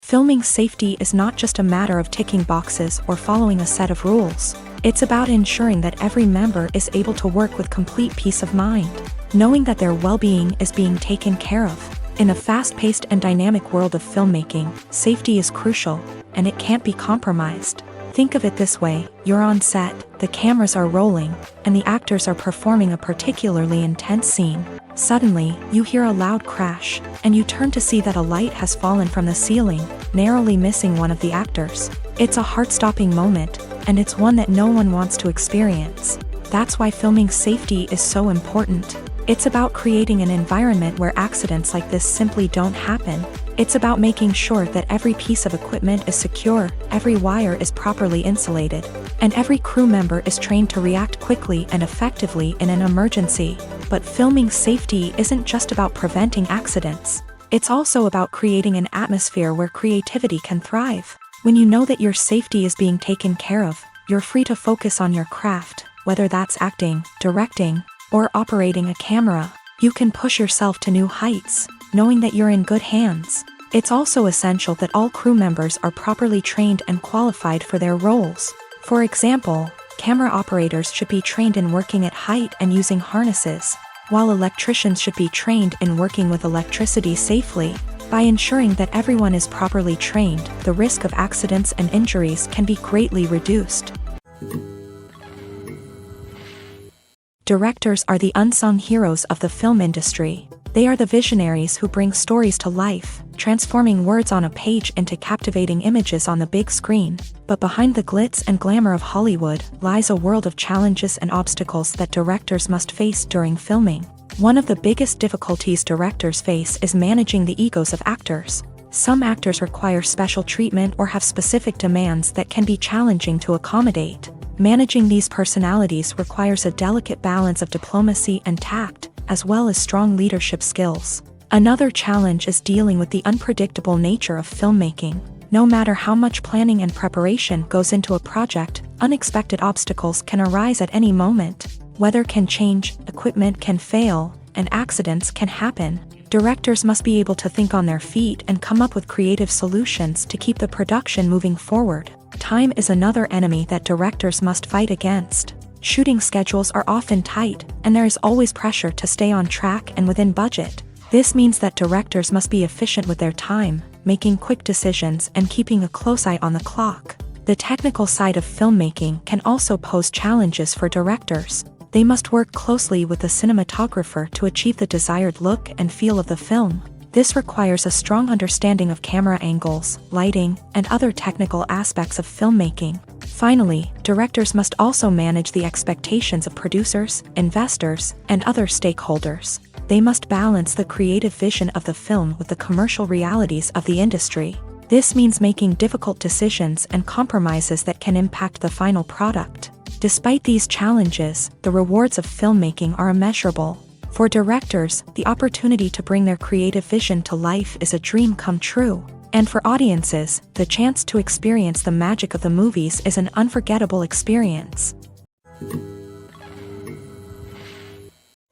Filming safety is not just a matter of ticking boxes or following a set of rules. It's about ensuring that every member is able to work with complete peace of mind, knowing that their well-being is being taken care of. In a fast-paced and dynamic world of filmmaking, safety is crucial, and it can't be compromised. Think of it this way: you're on set, the cameras are rolling, and the actors are performing a particularly intense scene. Suddenly, you hear a loud crash, and you turn to see that a light has fallen from the ceiling, narrowly missing one of the actors. It's a heart-stopping moment, and it's one that no one wants to experience. That's why filming safety is so important. It's about creating an environment where accidents like this simply don't happen. It's about making sure that every piece of equipment is secure, every wire is properly insulated, and every crew member is trained to react quickly and effectively in an emergency. But filming safety isn't just about preventing accidents. It's also about creating an atmosphere where creativity can thrive. When you know that your safety is being taken care of, you're free to focus on your craft, whether that's acting, directing, or operating a camera. You can push yourself to new heights, knowing that you're in good hands. It's also essential that all crew members are properly trained and qualified for their roles. For example, camera operators should be trained in working at height and using harnesses, while electricians should be trained in working with electricity safely. By ensuring that everyone is properly trained, the risk of accidents and injuries can be greatly reduced. Directors are the unsung heroes of the film industry. They are the visionaries who bring stories to life, transforming words on a page into captivating images on the big screen. But behind the glitz and glamour of Hollywood lies a world of challenges and obstacles that directors must face during filming. One of the biggest difficulties directors face is managing the egos of actors. Some actors require special treatment or have specific demands that can be challenging to accommodate. Managing these personalities requires a delicate balance of diplomacy and tact, as well as strong leadership skills. Another challenge is dealing with the unpredictable nature of filmmaking. No matter how much planning and preparation goes into a project, unexpected obstacles can arise at any moment. Weather can change, equipment can fail, and accidents can happen. Directors must be able to think on their feet and come up with creative solutions to keep the production moving forward. Time is another enemy that directors must fight against. Shooting schedules are often tight, and there is always pressure to stay on track and within budget. This means that directors must be efficient with their time, making quick decisions and keeping a close eye on the clock. The technical side of filmmaking can also pose challenges for directors. They must work closely with the cinematographer to achieve the desired look and feel of the film. This requires a strong understanding of camera angles, lighting, and other technical aspects of filmmaking. Finally, directors must also manage the expectations of producers, investors, and other stakeholders. They must balance the creative vision of the film with the commercial realities of the industry. This means making difficult decisions and compromises that can impact the final product. Despite these challenges, the rewards of filmmaking are immeasurable. For directors, the opportunity to bring their creative vision to life is a dream come true. And for audiences, the chance to experience the magic of the movies is an unforgettable experience.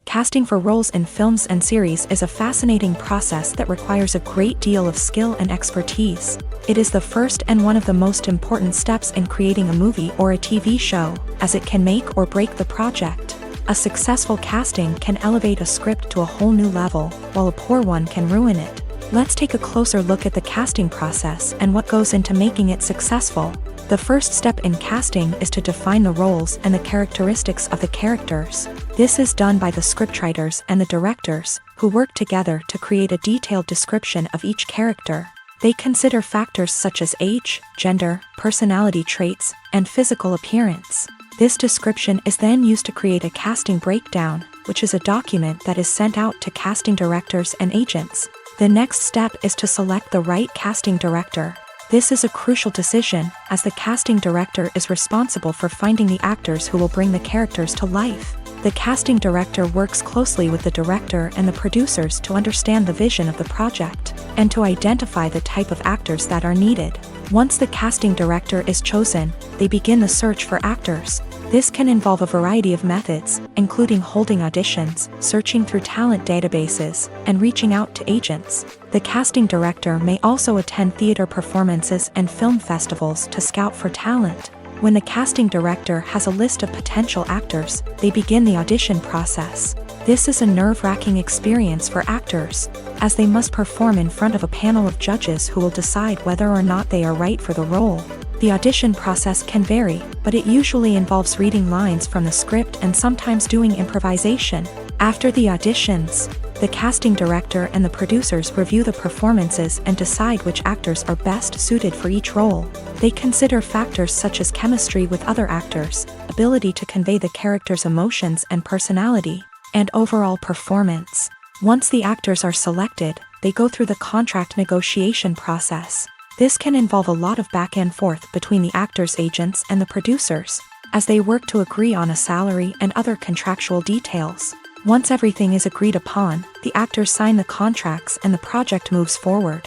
Casting for roles in films and series is a fascinating process that requires a great deal of skill and expertise. It is the first and one of the most important steps in creating a movie or a TV show, as it can make or break the project. A successful casting can elevate a script to a whole new level, while a poor one can ruin it. Let's take a closer look at the casting process and what goes into making it successful. The first step in casting is to define the roles and the characteristics of the characters. This is done by the scriptwriters and the directors, who work together to create a detailed description of each character. They consider factors such as age, gender, personality traits, and physical appearance. This description is then used to create a casting breakdown, which is a document that is sent out to casting directors and agents. The next step is to select the right casting director. This is a crucial decision, as the casting director is responsible for finding the actors who will bring the characters to life. The casting director works closely with the director and the producers to understand the vision of the project, and to identify the type of actors that are needed. Once the casting director is chosen, they begin the search for actors. This can involve a variety of methods, including holding auditions, searching through talent databases, and reaching out to agents. The casting director may also attend theater performances and film festivals to scout for talent. When the casting director has a list of potential actors, they begin the audition process. This is a nerve-wracking experience for actors, as they must perform in front of a panel of judges who will decide whether or not they are right for the role. The audition process can vary, but it usually involves reading lines from the script and sometimes doing improvisation. After the auditions, the casting director and the producers review the performances and decide which actors are best suited for each role. They consider factors such as chemistry with other actors, ability to convey the character's emotions and personality, and overall performance. Once the actors are selected, they go through the contract negotiation process. This can involve a lot of back and forth between the actors' agents and the producers, as they work to agree on a salary and other contractual details. Once everything is agreed upon, the actors sign the contracts and the project moves forward.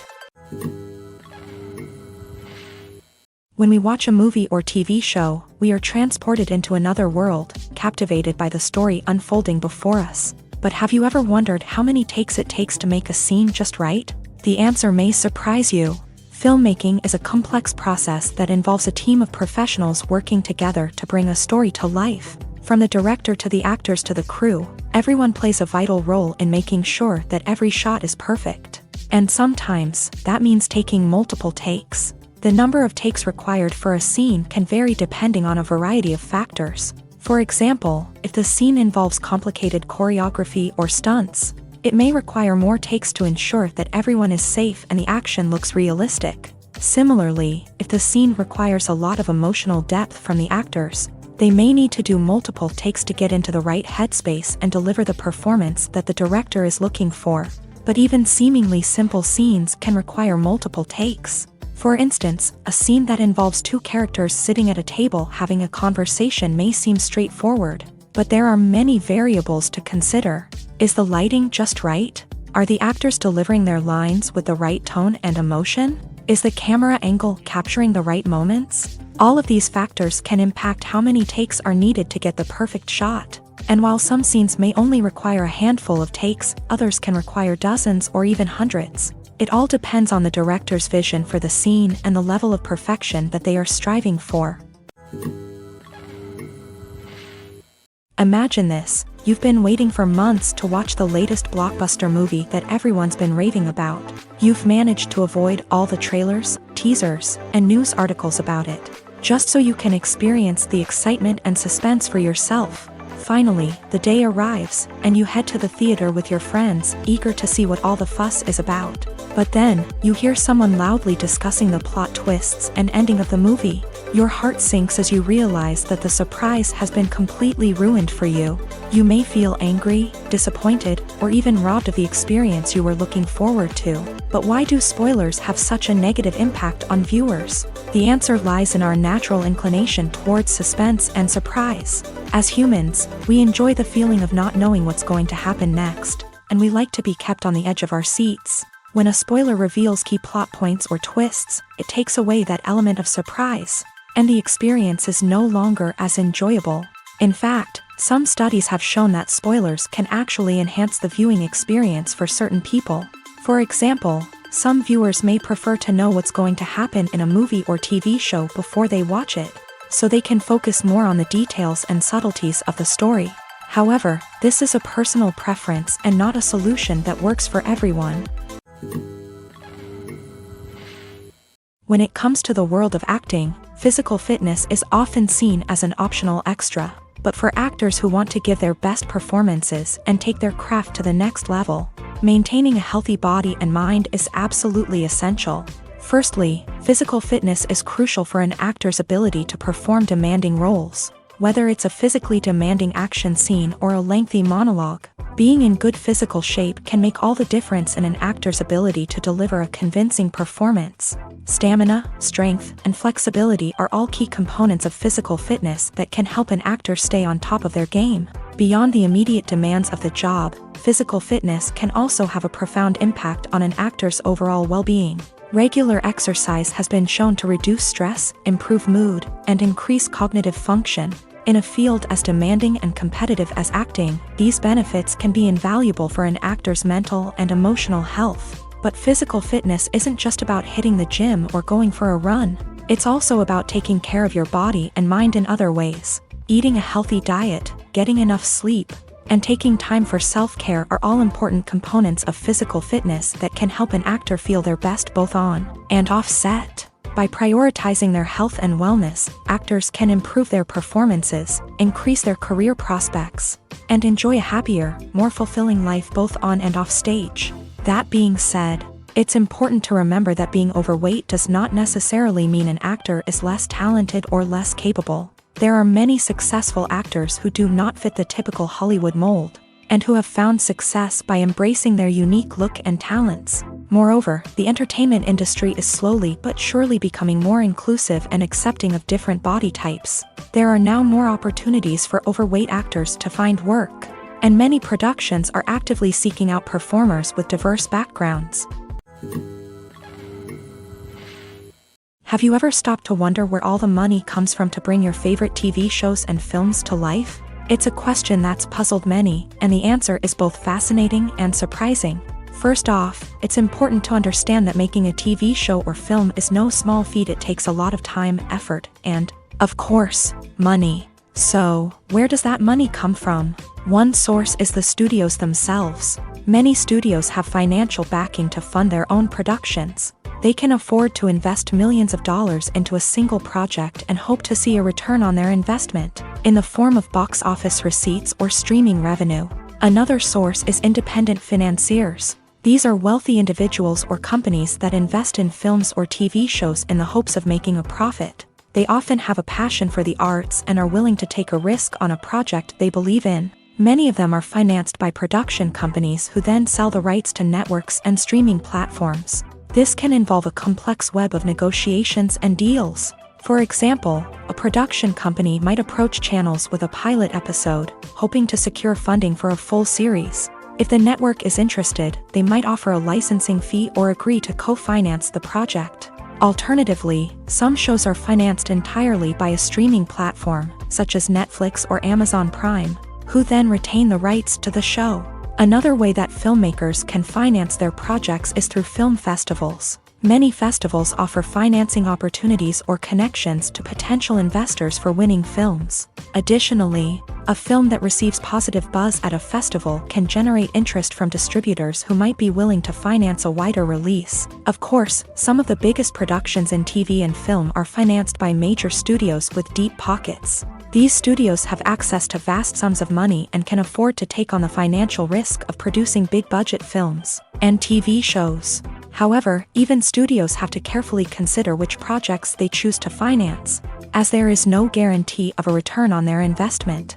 When we watch a movie or TV show, we are transported into another world, captivated by the story unfolding before us. But have you ever wondered how many takes it takes to make a scene just right? The answer may surprise you. Filmmaking is a complex process that involves a team of professionals working together to bring a story to life. From the director to the actors to the crew, everyone plays a vital role in making sure that every shot is perfect. And sometimes, that means taking multiple takes. The number of takes required for a scene can vary depending on a variety of factors. For example, if the scene involves complicated choreography or stunts, it may require more takes to ensure that everyone is safe and the action looks realistic. Similarly, if the scene requires a lot of emotional depth from the actors, they may need to do multiple takes to get into the right headspace and deliver the performance that the director is looking for. But even seemingly simple scenes can require multiple takes. For instance, a scene that involves two characters sitting at a table having a conversation may seem straightforward, but there are many variables to consider. Is the lighting just right? Are the actors delivering their lines with the right tone and emotion? Is the camera angle capturing the right moments? All of these factors can impact how many takes are needed to get the perfect shot. And while some scenes may only require a handful of takes, others can require dozens or even hundreds. It all depends on the director's vision for the scene and the level of perfection that they are striving for. Imagine this: you've been waiting for months to watch the latest blockbuster movie that everyone's been raving about. You've managed to avoid all the trailers, teasers, and news articles about it, just so you can experience the excitement and suspense for yourself. Finally, the day arrives, and you head to the theater with your friends, eager to see what all the fuss is about. But then, you hear someone loudly discussing the plot twists and ending of the movie. Your heart sinks as you realize that the surprise has been completely ruined for you. You may feel angry, disappointed, or even robbed of the experience you were looking forward to. But why do spoilers have such a negative impact on viewers? The answer lies in our natural inclination towards suspense and surprise. As humans, we enjoy the feeling of not knowing what's going to happen next, and we like to be kept on the edge of our seats. When a spoiler reveals key plot points or twists, it takes away that element of surprise, and the experience is no longer as enjoyable. In fact, some studies have shown that spoilers can actually enhance the viewing experience for certain people. For example, some viewers may prefer to know what's going to happen in a movie or TV show before they watch it, so they can focus more on the details and subtleties of the story. However, this is a personal preference and not a solution that works for everyone. When it comes to the world of acting, physical fitness is often seen as an optional extra. But for actors who want to give their best performances and take their craft to the next level, maintaining a healthy body and mind is absolutely essential. Firstly, physical fitness is crucial for an actor's ability to perform demanding roles. Whether it's a physically demanding action scene or a lengthy monologue, being in good physical shape can make all the difference in an actor's ability to deliver a convincing performance. Stamina, strength, and flexibility are all key components of physical fitness that can help an actor stay on top of their game. Beyond the immediate demands of the job, physical fitness can also have a profound impact on an actor's overall well-being. Regular exercise has been shown to reduce stress, improve mood, and increase cognitive function. In a field as demanding and competitive as acting, these benefits can be invaluable for an actor's mental and emotional health. But physical fitness isn't just about hitting the gym or going for a run. It's also about taking care of your body and mind in other ways. Eating a healthy diet, getting enough sleep, and taking time for self-care are all important components of physical fitness that can help an actor feel their best both on and off set. By prioritizing their health and wellness, actors can improve their performances, increase their career prospects, and enjoy a happier, more fulfilling life both on and off stage. That being said, it's important to remember that being overweight does not necessarily mean an actor is less talented or less capable. There are many successful actors who do not fit the typical Hollywood mold, and who have found success by embracing their unique look and talents. Moreover, the entertainment industry is slowly but surely becoming more inclusive and accepting of different body types. There are now more opportunities for overweight actors to find work, and many productions are actively seeking out performers with diverse backgrounds. Have you ever stopped to wonder where all the money comes from to bring your favorite TV shows and films to life? It's a question that's puzzled many, and the answer is both fascinating and surprising. First off, it's important to understand that making a TV show or film is no small feat. It takes a lot of time, effort, and, of course, money. So, where does that money come from? One source is the studios themselves. Many studios have financial backing to fund their own productions. They can afford to invest millions of dollars into a single project and hope to see a return on their investment, in the form of box office receipts or streaming revenue. Another source is independent financiers. These are wealthy individuals or companies that invest in films or TV shows in the hopes of making a profit. They often have a passion for the arts and are willing to take a risk on a project they believe in. Many of them are financed by production companies who then sell the rights to networks and streaming platforms. This can involve a complex web of negotiations and deals. For example, a production company might approach channels with a pilot episode, hoping to secure funding for a full series. If the network is interested, they might offer a licensing fee or agree to co-finance the project. Alternatively, some shows are financed entirely by a streaming platform, such as Netflix or Amazon Prime, who then retain the rights to the show. Another way that filmmakers can finance their projects is through film festivals. Many festivals offer financing opportunities or connections to potential investors for winning films. Additionally, a film that receives positive buzz at a festival can generate interest from distributors who might be willing to finance a wider release. Of course, some of the biggest productions in TV and film are financed by major studios with deep pockets. These studios have access to vast sums of money and can afford to take on the financial risk of producing big-budget films and TV shows. However, even studios have to carefully consider which projects they choose to finance, as there is no guarantee of a return on their investment.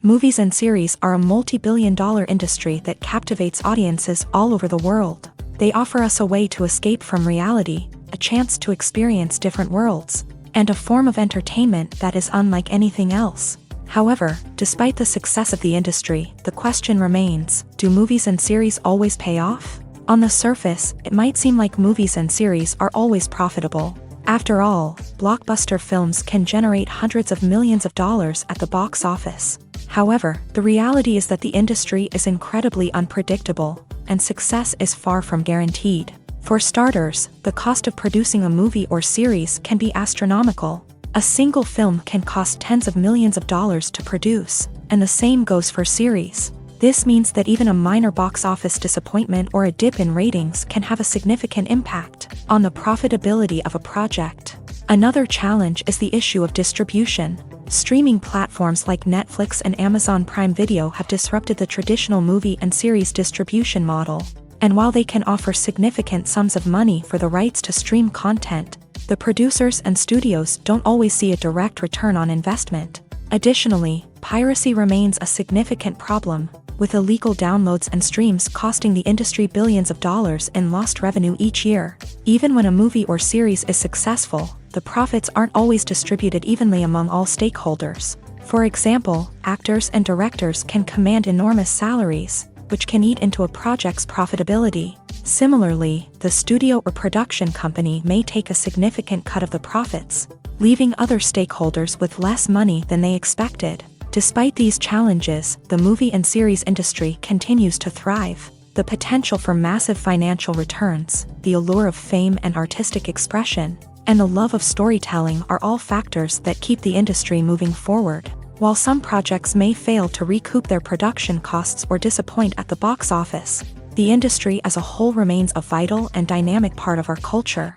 Movies and series are a multi-billion-dollar industry that captivates audiences all over the world. They offer us a way to escape from reality, a chance to experience different worlds, and a form of entertainment that is unlike anything else. However, despite the success of the industry, the question remains, do movies and series always pay off? On the surface, it might seem like movies and series are always profitable. After all, blockbuster films can generate hundreds of millions of dollars at the box office. However, the reality is that the industry is incredibly unpredictable, and success is far from guaranteed. For starters, the cost of producing a movie or series can be astronomical. A single film can cost tens of millions of dollars to produce, and the same goes for series. This means that even a minor box office disappointment or a dip in ratings can have a significant impact on the profitability of a project. Another challenge is the issue of distribution. Streaming platforms like Netflix and Amazon Prime Video have disrupted the traditional movie and series distribution model. And while they can offer significant sums of money for the rights to stream content, the producers and studios don't always see a direct return on investment. Additionally, piracy remains a significant problem, with illegal downloads and streams costing the industry billions of dollars in lost revenue each year. Even when a movie or series is successful, the profits aren't always distributed evenly among all stakeholders. For example, actors and directors can command enormous salaries, which can eat into a project's profitability. Similarly, the studio or production company may take a significant cut of the profits, leaving other stakeholders with less money than they expected. Despite these challenges, the movie and series industry continues to thrive. The potential for massive financial returns, the allure of fame and artistic expression, and the love of storytelling are all factors that keep the industry moving forward. While some projects may fail to recoup their production costs or disappoint at the box office, the industry as a whole remains a vital and dynamic part of our culture.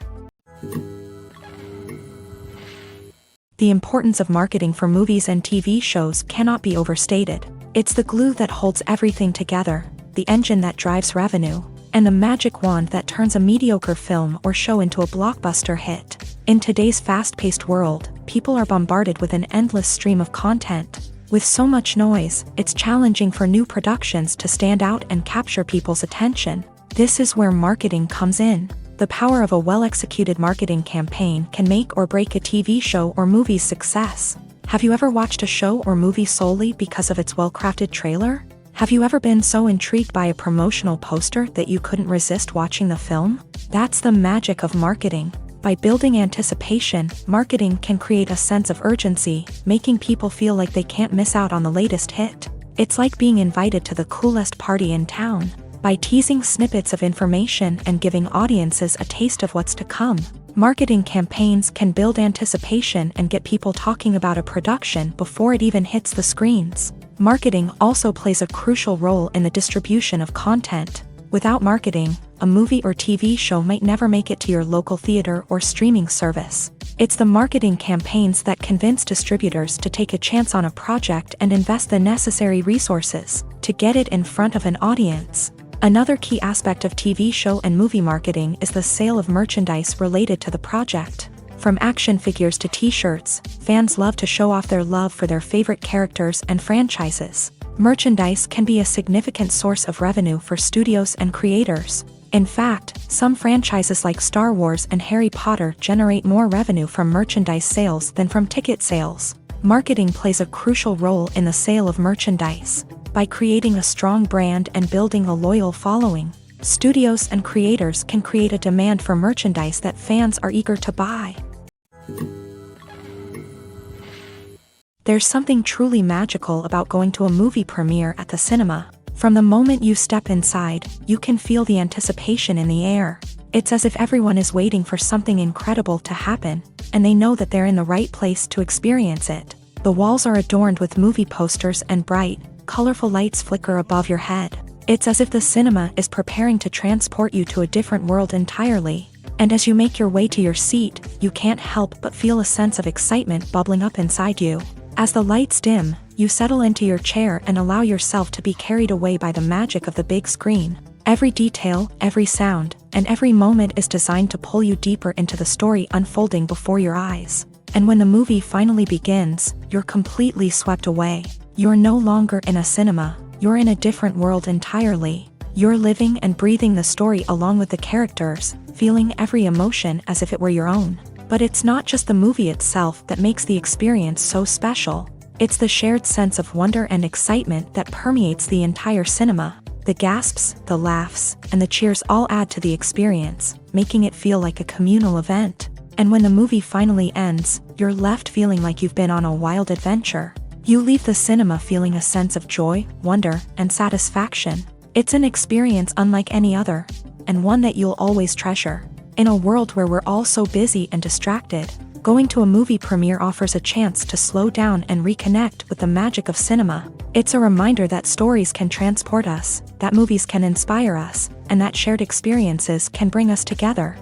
The importance of marketing for movies and TV shows cannot be overstated. It's the glue that holds everything together, the engine that drives revenue, and the magic wand that turns a mediocre film or show into a blockbuster hit. In today's fast-paced world, people are bombarded with an endless stream of content. With so much noise, it's challenging for new productions to stand out and capture people's attention. This is where marketing comes in. The power of a well-executed marketing campaign can make or break a TV show or movie's success. Have you ever watched a show or movie solely because of its well-crafted trailer? Have you ever been so intrigued by a promotional poster that you couldn't resist watching the film? That's the magic of marketing. By building anticipation, marketing can create a sense of urgency, making people feel like they can't miss out on the latest hit. It's like being invited to the coolest party in town. By teasing snippets of information and giving audiences a taste of what's to come, marketing campaigns can build anticipation and get people talking about a production before it even hits the screens. Marketing also plays a crucial role in the distribution of content. Without marketing, a movie or TV show might never make it to your local theater or streaming service. It's the marketing campaigns that convince distributors to take a chance on a project and invest the necessary resources to get it in front of an audience. Another key aspect of TV show and movie marketing is the sale of merchandise related to the project. From action figures to t-shirts, fans love to show off their love for their favorite characters and franchises. Merchandise can be a significant source of revenue for studios and creators. In fact, some franchises like Star Wars and Harry Potter generate more revenue from merchandise sales than from ticket sales. Marketing plays a crucial role in the sale of merchandise. By creating a strong brand and building a loyal following, studios and creators can create a demand for merchandise that fans are eager to buy. There's something truly magical about going to a movie premiere at the cinema. From the moment you step inside, you can feel the anticipation in the air. It's as if everyone is waiting for something incredible to happen, and they know that they're in the right place to experience it. The walls are adorned with movie posters and bright, colorful lights flicker above your head. It's as if the cinema is preparing to transport you to a different world entirely. And as you make your way to your seat, you can't help but feel a sense of excitement bubbling up inside you. As the lights dim, you settle into your chair and allow yourself to be carried away by the magic of the big screen. Every detail, every sound, and every moment is designed to pull you deeper into the story unfolding before your eyes. And when the movie finally begins, you're completely swept away. You're no longer in a cinema, you're in a different world entirely. You're living and breathing the story along with the characters, feeling every emotion as if it were your own. But it's not just the movie itself that makes the experience so special. It's the shared sense of wonder and excitement that permeates the entire cinema. The gasps, the laughs, and the cheers all add to the experience, making it feel like a communal event. And when the movie finally ends, you're left feeling like you've been on a wild adventure. You leave the cinema feeling a sense of joy, wonder, and satisfaction. It's an experience unlike any other, and one that you'll always treasure. In a world where we're all so busy and distracted, going to a movie premiere offers a chance to slow down and reconnect with the magic of cinema. It's a reminder that stories can transport us, that movies can inspire us, and that shared experiences can bring us together.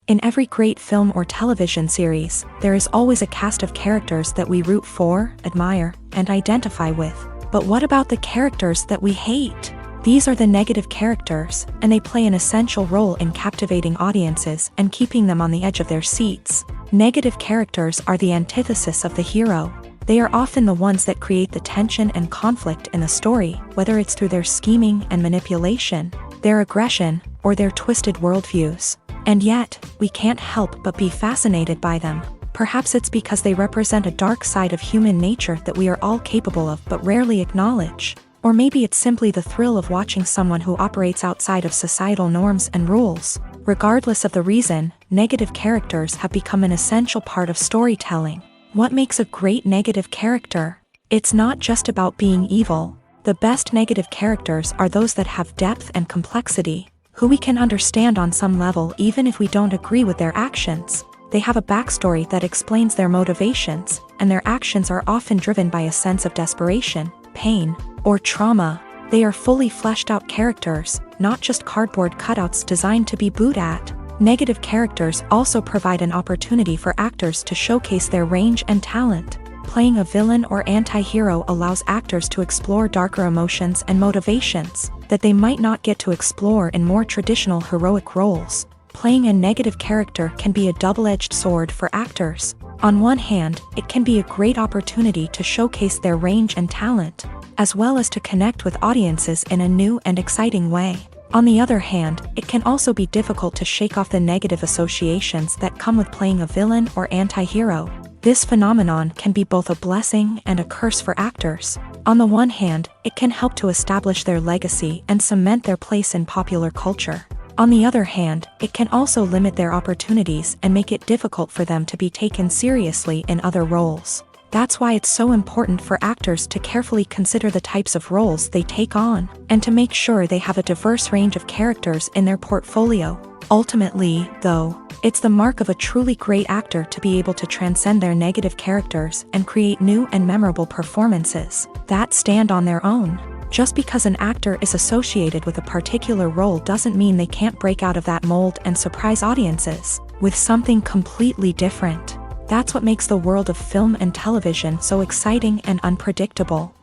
In every great film or television series, there is always a cast of characters that we root for, admire, and identify with. But what about the characters that we hate? These are the negative characters, and they play an essential role in captivating audiences and keeping them on the edge of their seats. Negative characters are the antithesis of the hero. They are often the ones that create the tension and conflict in the story, whether it's through their scheming and manipulation, their aggression, or their twisted worldviews. And yet, we can't help but be fascinated by them. Perhaps it's because they represent a dark side of human nature that we are all capable of but rarely acknowledge. Or maybe it's simply the thrill of watching someone who operates outside of societal norms and rules. Regardless of the reason, negative characters have become an essential part of storytelling. What makes a great negative character? It's not just about being evil. The best negative characters are those that have depth and complexity, who we can understand on some level even if we don't agree with their actions. They have a backstory that explains their motivations, and their actions are often driven by a sense of desperation, pain, or trauma. They are fully fleshed out characters, not just cardboard cutouts designed to be booed at. Negative characters also provide an opportunity for actors to showcase their range and talent. Playing a villain or anti-hero allows actors to explore darker emotions and motivations that they might not get to explore in more traditional heroic roles. Playing a negative character can be a double-edged sword for actors. On one hand, it can be a great opportunity to showcase their range and talent, as well as to connect with audiences in a new and exciting way. On the other hand, it can also be difficult to shake off the negative associations that come with playing a villain or anti-hero. This phenomenon can be both a blessing and a curse for actors. On the one hand, it can help to establish their legacy and cement their place in popular culture. On the other hand, it can also limit their opportunities and make it difficult for them to be taken seriously in other roles. That's why it's so important for actors to carefully consider the types of roles they take on, and to make sure they have a diverse range of characters in their portfolio. Ultimately, though, it's the mark of a truly great actor to be able to transcend their negative characters and create new and memorable performances that stand on their own. Just because an actor is associated with a particular role doesn't mean they can't break out of that mold and surprise audiences with something completely different. That's what makes the world of film and television so exciting and unpredictable.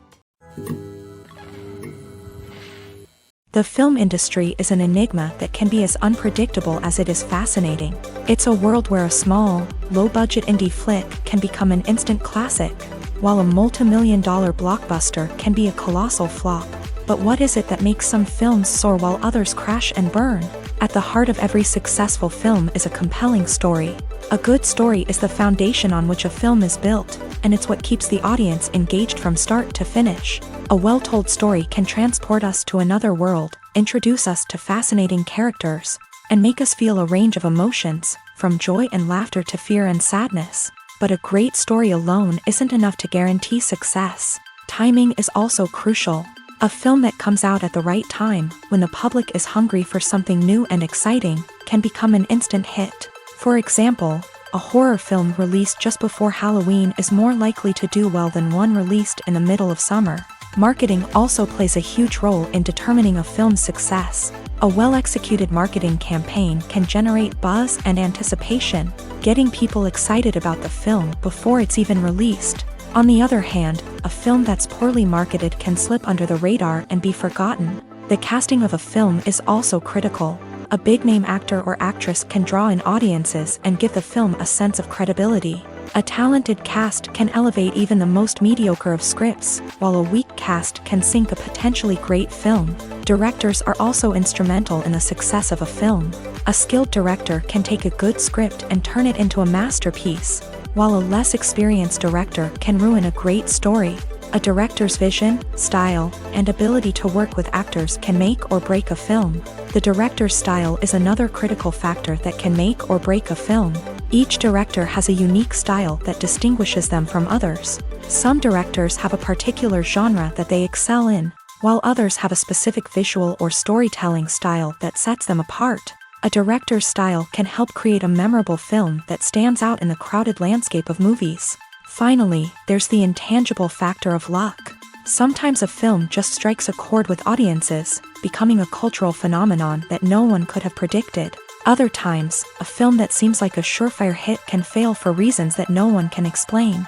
The film industry is an enigma that can be as unpredictable as it is fascinating. It's a world where a small, low-budget indie flick can become an instant classic, while a multi-million-dollar blockbuster can be a colossal flop. But what is it that makes some films soar while others crash and burn? At the heart of every successful film is a compelling story. A good story is the foundation on which a film is built, and it's what keeps the audience engaged from start to finish. A well-told story can transport us to another world, introduce us to fascinating characters, and make us feel a range of emotions, from joy and laughter to fear and sadness. But a great story alone isn't enough to guarantee success. Timing is also crucial. A film that comes out at the right time, when the public is hungry for something new and exciting, can become an instant hit. For example, a horror film released just before Halloween is more likely to do well than one released in the middle of summer. Marketing also plays a huge role in determining a film's success. A well-executed marketing campaign can generate buzz and anticipation, getting people excited about the film before it's even released. On the other hand, a film that's poorly marketed can slip under the radar and be forgotten. The casting of a film is also critical. A big-name actor or actress can draw in audiences and give the film a sense of credibility. A talented cast can elevate even the most mediocre of scripts, while a weak cast can sink a potentially great film. Directors are also instrumental in the success of a film. A skilled director can take a good script and turn it into a masterpiece, while a less experienced director can ruin a great story. A director's vision, style, and ability to work with actors can make or break a film. The director's style is another critical factor that can make or break a film. Each director has a unique style that distinguishes them from others. Some directors have a particular genre that they excel in, while others have a specific visual or storytelling style that sets them apart. A director's style can help create a memorable film that stands out in the crowded landscape of movies. Finally, there's the intangible factor of luck. Sometimes a film just strikes a chord with audiences, becoming a cultural phenomenon that no one could have predicted. Other times, a film that seems like a surefire hit can fail for reasons that no one can explain.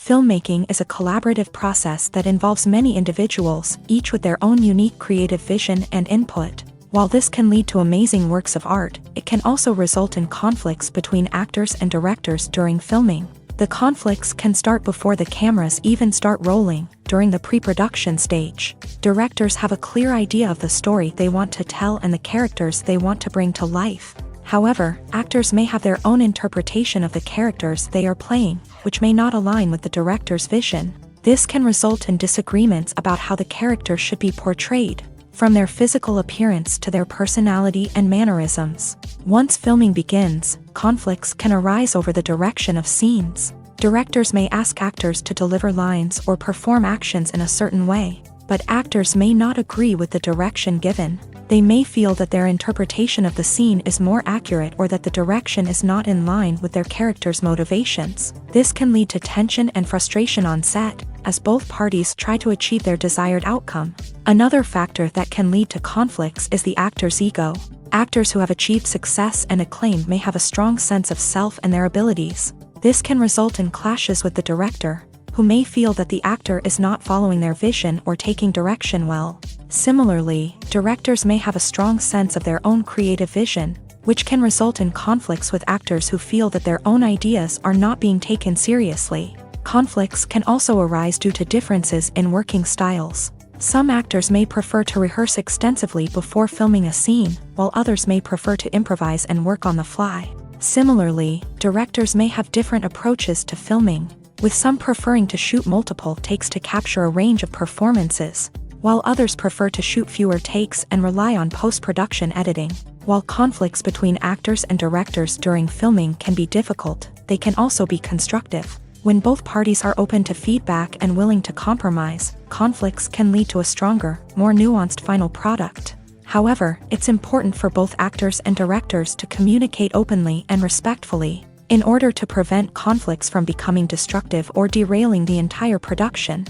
Filmmaking is a collaborative process that involves many individuals, each with their own unique creative vision and input. While this can lead to amazing works of art, it can also result in conflicts between actors and directors during filming. The conflicts can start before the cameras even start rolling, during the pre-production stage. Directors have a clear idea of the story they want to tell and the characters they want to bring to life. However, actors may have their own interpretation of the characters they are playing, which may not align with the director's vision. This can result in disagreements about how the characters should be portrayed, from their physical appearance to their personality and mannerisms. Once filming begins, conflicts can arise over the direction of scenes. Directors may ask actors to deliver lines or perform actions in a certain way, but actors may not agree with the direction given. They may feel that their interpretation of the scene is more accurate or that the direction is not in line with their character's motivations. This can lead to tension and frustration on set, as both parties try to achieve their desired outcome. Another factor that can lead to conflicts is the actor's ego. Actors who have achieved success and acclaim may have a strong sense of self and their abilities. This can result in clashes with the director, who may feel that the actor is not following their vision or taking direction well. Similarly, directors may have a strong sense of their own creative vision, which can result in conflicts with actors who feel that their own ideas are not being taken seriously. Conflicts can also arise due to differences in working styles. Some actors may prefer to rehearse extensively before filming a scene, while others may prefer to improvise and work on the fly. Similarly, directors may have different approaches to filming, with some preferring to shoot multiple takes to capture a range of performances, while others prefer to shoot fewer takes and rely on post-production editing. While conflicts between actors and directors during filming can be difficult, they can also be constructive. When both parties are open to feedback and willing to compromise, conflicts can lead to a stronger, more nuanced final product. However, it's important for both actors and directors to communicate openly and respectfully, in order to prevent conflicts from becoming destructive or derailing the entire production.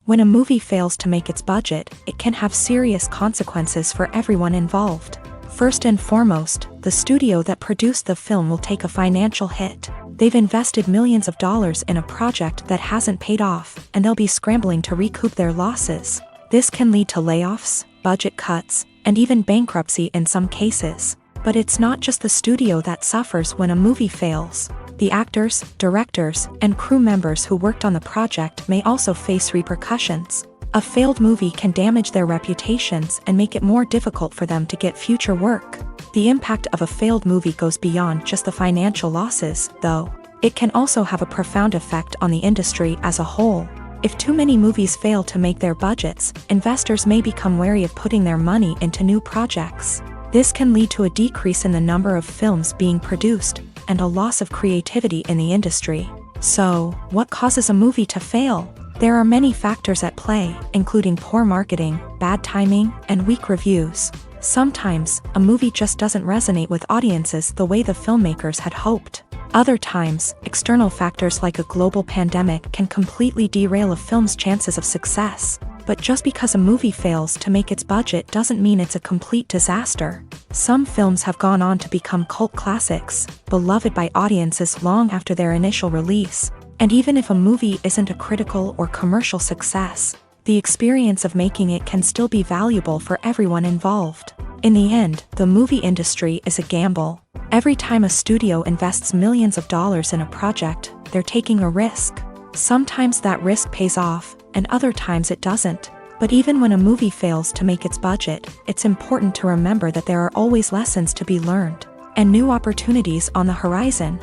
When a movie fails to make its budget, it can have serious consequences for everyone involved. First and foremost, the studio that produced the film will take a financial hit. They've invested millions of dollars in a project that hasn't paid off, and they'll be scrambling to recoup their losses. This can lead to layoffs, budget cuts, and even bankruptcy in some cases. But it's not just the studio that suffers when a movie fails. The actors, directors, and crew members who worked on the project may also face repercussions. A failed movie can damage their reputations and make it more difficult for them to get future work. The impact of a failed movie goes beyond just the financial losses, though. It can also have a profound effect on the industry as a whole. If too many movies fail to make their budgets, investors may become wary of putting their money into new projects. This can lead to a decrease in the number of films being produced, and a loss of creativity in the industry. So, what causes a movie to fail? There are many factors at play, including poor marketing, bad timing, and weak reviews. Sometimes, a movie just doesn't resonate with audiences the way the filmmakers had hoped. Other times, external factors like a global pandemic can completely derail a film's chances of success. But just because a movie fails to make its budget doesn't mean it's a complete disaster. Some films have gone on to become cult classics, beloved by audiences long after their initial release. And even if a movie isn't a critical or commercial success, the experience of making it can still be valuable for everyone involved. In the end, the movie industry is a gamble. Every time a studio invests millions of dollars in a project, they're taking a risk. Sometimes that risk pays off, and other times it doesn't. But even when a movie fails to make its budget, it's important to remember that there are always lessons to be learned, and new opportunities on the horizon.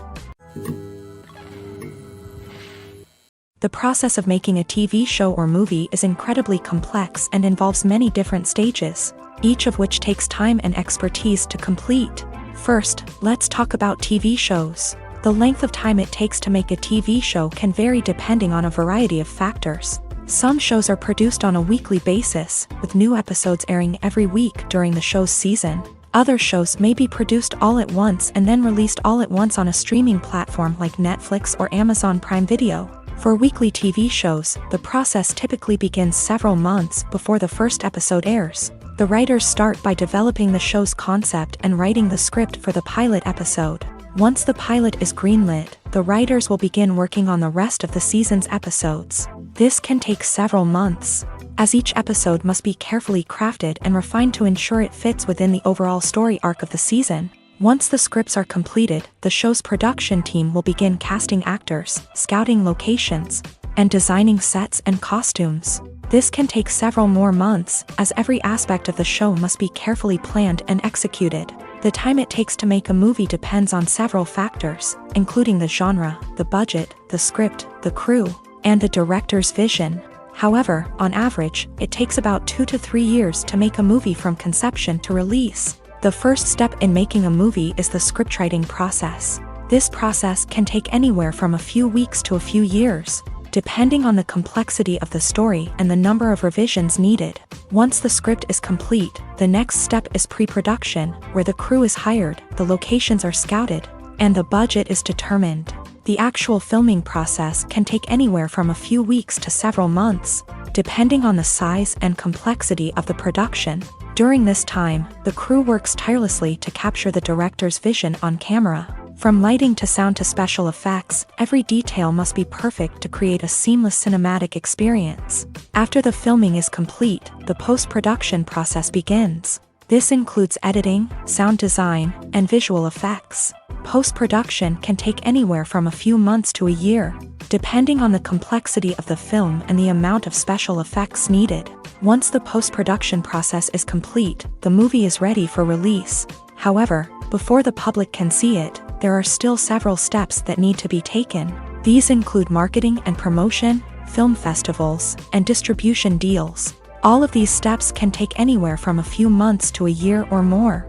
The process of making a TV show or movie is incredibly complex and involves many different stages, each of which takes time and expertise to complete. First, let's talk about TV shows. The length of time it takes to make a TV show can vary depending on a variety of factors. Some shows are produced on a weekly basis, with new episodes airing every week during the show's season. Other shows may be produced all at once and then released all at once on a streaming platform like Netflix or Amazon Prime Video. For weekly TV shows, the process typically begins several months before the first episode airs. The writers start by developing the show's concept and writing the script for the pilot episode. Once the pilot is greenlit, the writers will begin working on the rest of the season's episodes. This can take several months, as each episode must be carefully crafted and refined to ensure it fits within the overall story arc of the season. Once the scripts are completed, the show's production team will begin casting actors, scouting locations, and designing sets and costumes. This can take several more months, as every aspect of the show must be carefully planned and executed. The time it takes to make a movie depends on several factors, including the genre, the budget, the script, the crew, and the director's vision. However, on average, it takes about 2 to 3 years to make a movie from conception to release. The first step in making a movie is the scriptwriting process. This process can take anywhere from a few weeks to a few years, depending on the complexity of the story and the number of revisions needed. Once the script is complete, the next step is pre-production, where the crew is hired, the locations are scouted, and the budget is determined. The actual filming process can take anywhere from a few weeks to several months, depending on the size and complexity of the production. During this time, the crew works tirelessly to capture the director's vision on camera. From lighting to sound to special effects, every detail must be perfect to create a seamless cinematic experience. After the filming is complete, the post-production process begins. This includes editing, sound design, and visual effects. Post-production can take anywhere from a few months to a year, depending on the complexity of the film and the amount of special effects needed. Once the post-production process is complete, the movie is ready for release. However, before the public can see it, there are still several steps that need to be taken. These include marketing and promotion, film festivals, and distribution deals. All of these steps can take anywhere from a few months to a year or more.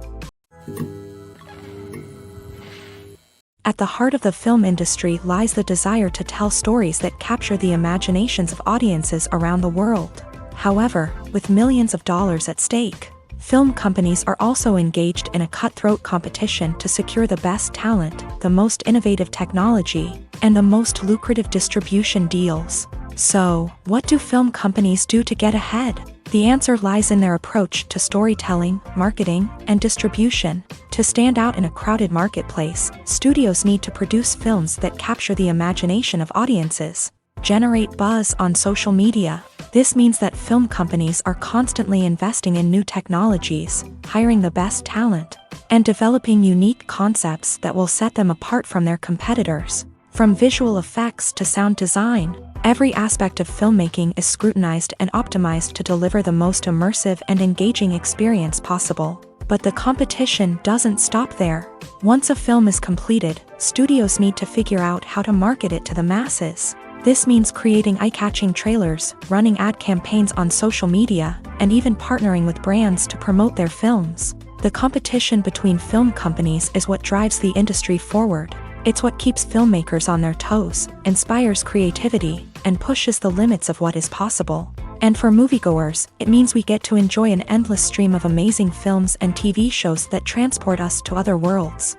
At the heart of the film industry lies the desire to tell stories that capture the imaginations of audiences around the world. However, with millions of dollars at stake, film companies are also engaged in a cutthroat competition to secure the best talent, the most innovative technology, and the most lucrative distribution deals. So, what do film companies do to get ahead? The answer lies in their approach to storytelling, marketing, and distribution. To stand out in a crowded marketplace, studios need to produce films that capture the imagination of audiences, generate buzz on social media. This means that film companies are constantly investing in new technologies, hiring the best talent, and developing unique concepts that will set them apart from their competitors. From visual effects to sound design, every aspect of filmmaking is scrutinized and optimized to deliver the most immersive and engaging experience possible. But the competition doesn't stop there. Once a film is completed, studios need to figure out how to market it to the masses. This means creating eye-catching trailers, running ad campaigns on social media, and even partnering with brands to promote their films. The competition between film companies is what drives the industry forward. It's what keeps filmmakers on their toes, inspires creativity, and pushes the limits of what is possible. And for moviegoers, it means we get to enjoy an endless stream of amazing films and TV shows that transport us to other worlds.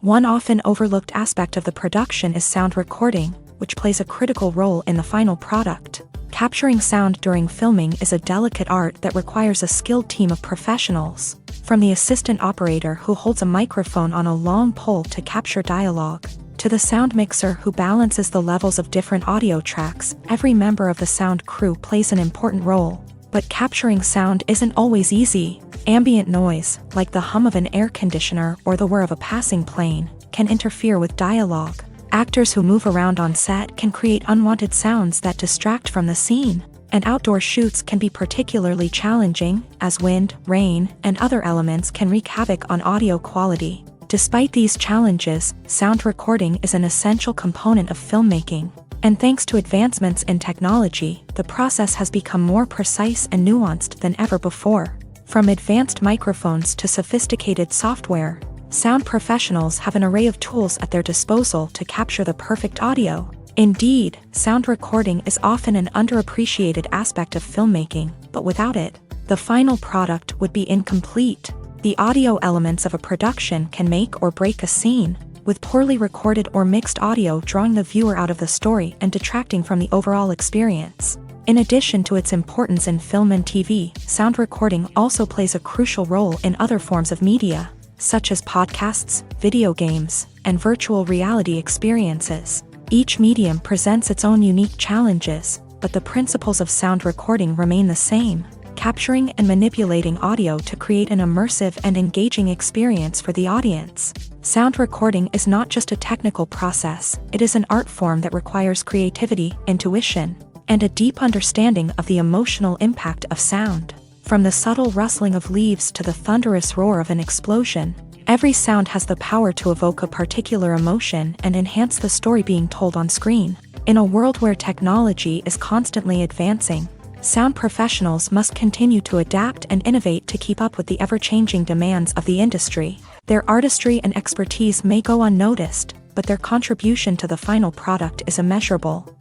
One often overlooked aspect of the production is sound recording, which plays a critical role in the final product. Capturing sound during filming is a delicate art that requires a skilled team of professionals. From the assistant operator who holds a microphone on a long pole to capture dialogue, to the sound mixer who balances the levels of different audio tracks, every member of the sound crew plays an important role. But capturing sound isn't always easy. Ambient noise, like the hum of an air conditioner or the whir of a passing plane, can interfere with dialogue. Actors who move around on set can create unwanted sounds that distract from the scene. And outdoor shoots can be particularly challenging, as wind, rain, and other elements can wreak havoc on audio quality. Despite these challenges, sound recording is an essential component of filmmaking. And thanks to advancements in technology, the process has become more precise and nuanced than ever before. From advanced microphones to sophisticated software, sound professionals have an array of tools at their disposal to capture the perfect audio. Indeed, sound recording is often an underappreciated aspect of filmmaking, but without it, the final product would be incomplete. The audio elements of a production can make or break a scene. with poorly recorded or mixed audio drawing the viewer out of the story and detracting from the overall experience. In addition to its importance in film and TV, sound recording also plays a crucial role in other forms of media, such as podcasts, video games, and virtual reality experiences. Each medium presents its own unique challenges, but the principles of sound recording remain the same, capturing and manipulating audio to create an immersive and engaging experience for the audience. Sound recording is not just a technical process, it is an art form that requires creativity, intuition, and a deep understanding of the emotional impact of sound. From the subtle rustling of leaves to the thunderous roar of an explosion, every sound has the power to evoke a particular emotion and enhance the story being told on screen. In a world where technology is constantly advancing, sound professionals must continue to adapt and innovate to keep up with the ever-changing demands of the industry. Their artistry and expertise may go unnoticed, but their contribution to the final product is immeasurable.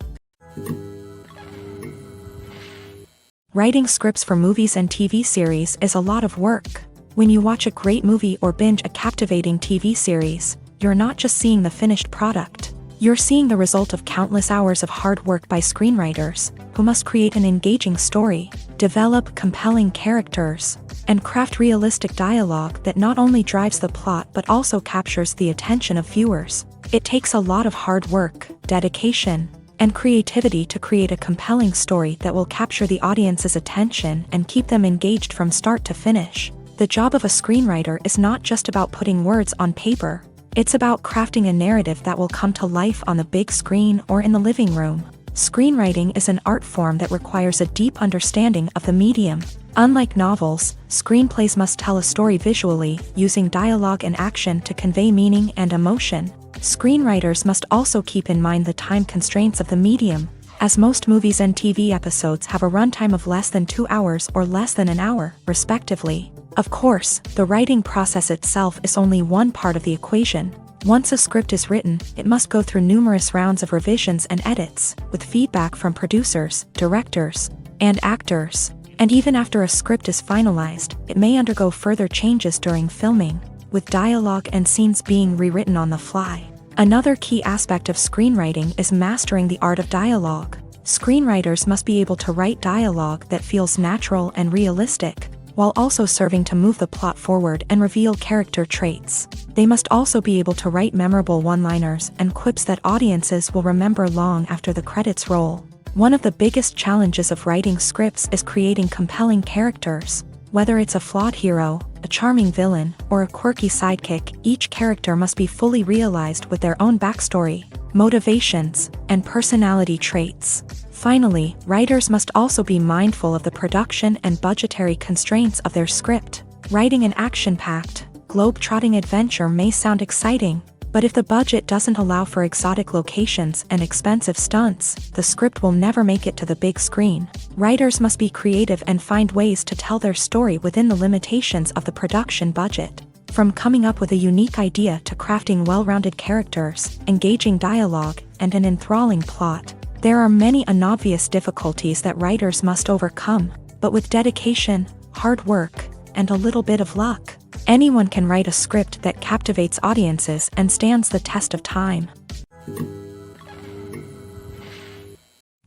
Writing scripts for movies and TV series is a lot of work. When you watch a great movie or binge a captivating TV series, you're not just seeing the finished product. You're seeing the result of countless hours of hard work by screenwriters, who must create an engaging story, develop compelling characters, and craft realistic dialogue that not only drives the plot but also captures the attention of viewers. It takes a lot of hard work, dedication, and creativity to create a compelling story that will capture the audience's attention and keep them engaged from start to finish. The job of a screenwriter is not just about putting words on paper. It's about crafting a narrative that will come to life on the big screen or in the living room. Screenwriting is an art form that requires a deep understanding of the medium. Unlike novels, screenplays must tell a story visually, using dialogue and action to convey meaning and emotion. Screenwriters must also keep in mind the time constraints of the medium, as most movies and TV episodes have a runtime of less than 2 hours or less than an hour, respectively. Of course, the writing process itself is only one part of the equation. Once a script is written, it must go through numerous rounds of revisions and edits, with feedback from producers, directors, and actors. And even after a script is finalized, it may undergo further changes during filming, with dialogue and scenes being rewritten on the fly. Another key aspect of screenwriting is mastering the art of dialogue. Screenwriters must be able to write dialogue that feels natural and realistic, while also serving to move the plot forward and reveal character traits. They must also be able to write memorable one-liners and quips that audiences will remember long after the credits roll. One of the biggest challenges of writing scripts is creating compelling characters. Whether it's a flawed hero, a charming villain, or a quirky sidekick, each character must be fully realized with their own backstory, motivations, and personality traits. Finally, writers must also be mindful of the production and budgetary constraints of their script. Writing an action-packed, globe-trotting adventure may sound exciting, but if the budget doesn't allow for exotic locations and expensive stunts, the script will never make it to the big screen. Writers must be creative and find ways to tell their story within the limitations of the production budget. From coming up with a unique idea to crafting well-rounded characters, engaging dialogue, and an enthralling plot, there are many unobvious difficulties that writers must overcome, but with dedication, hard work, and a little bit of luck, anyone can write a script that captivates audiences and stands the test of time.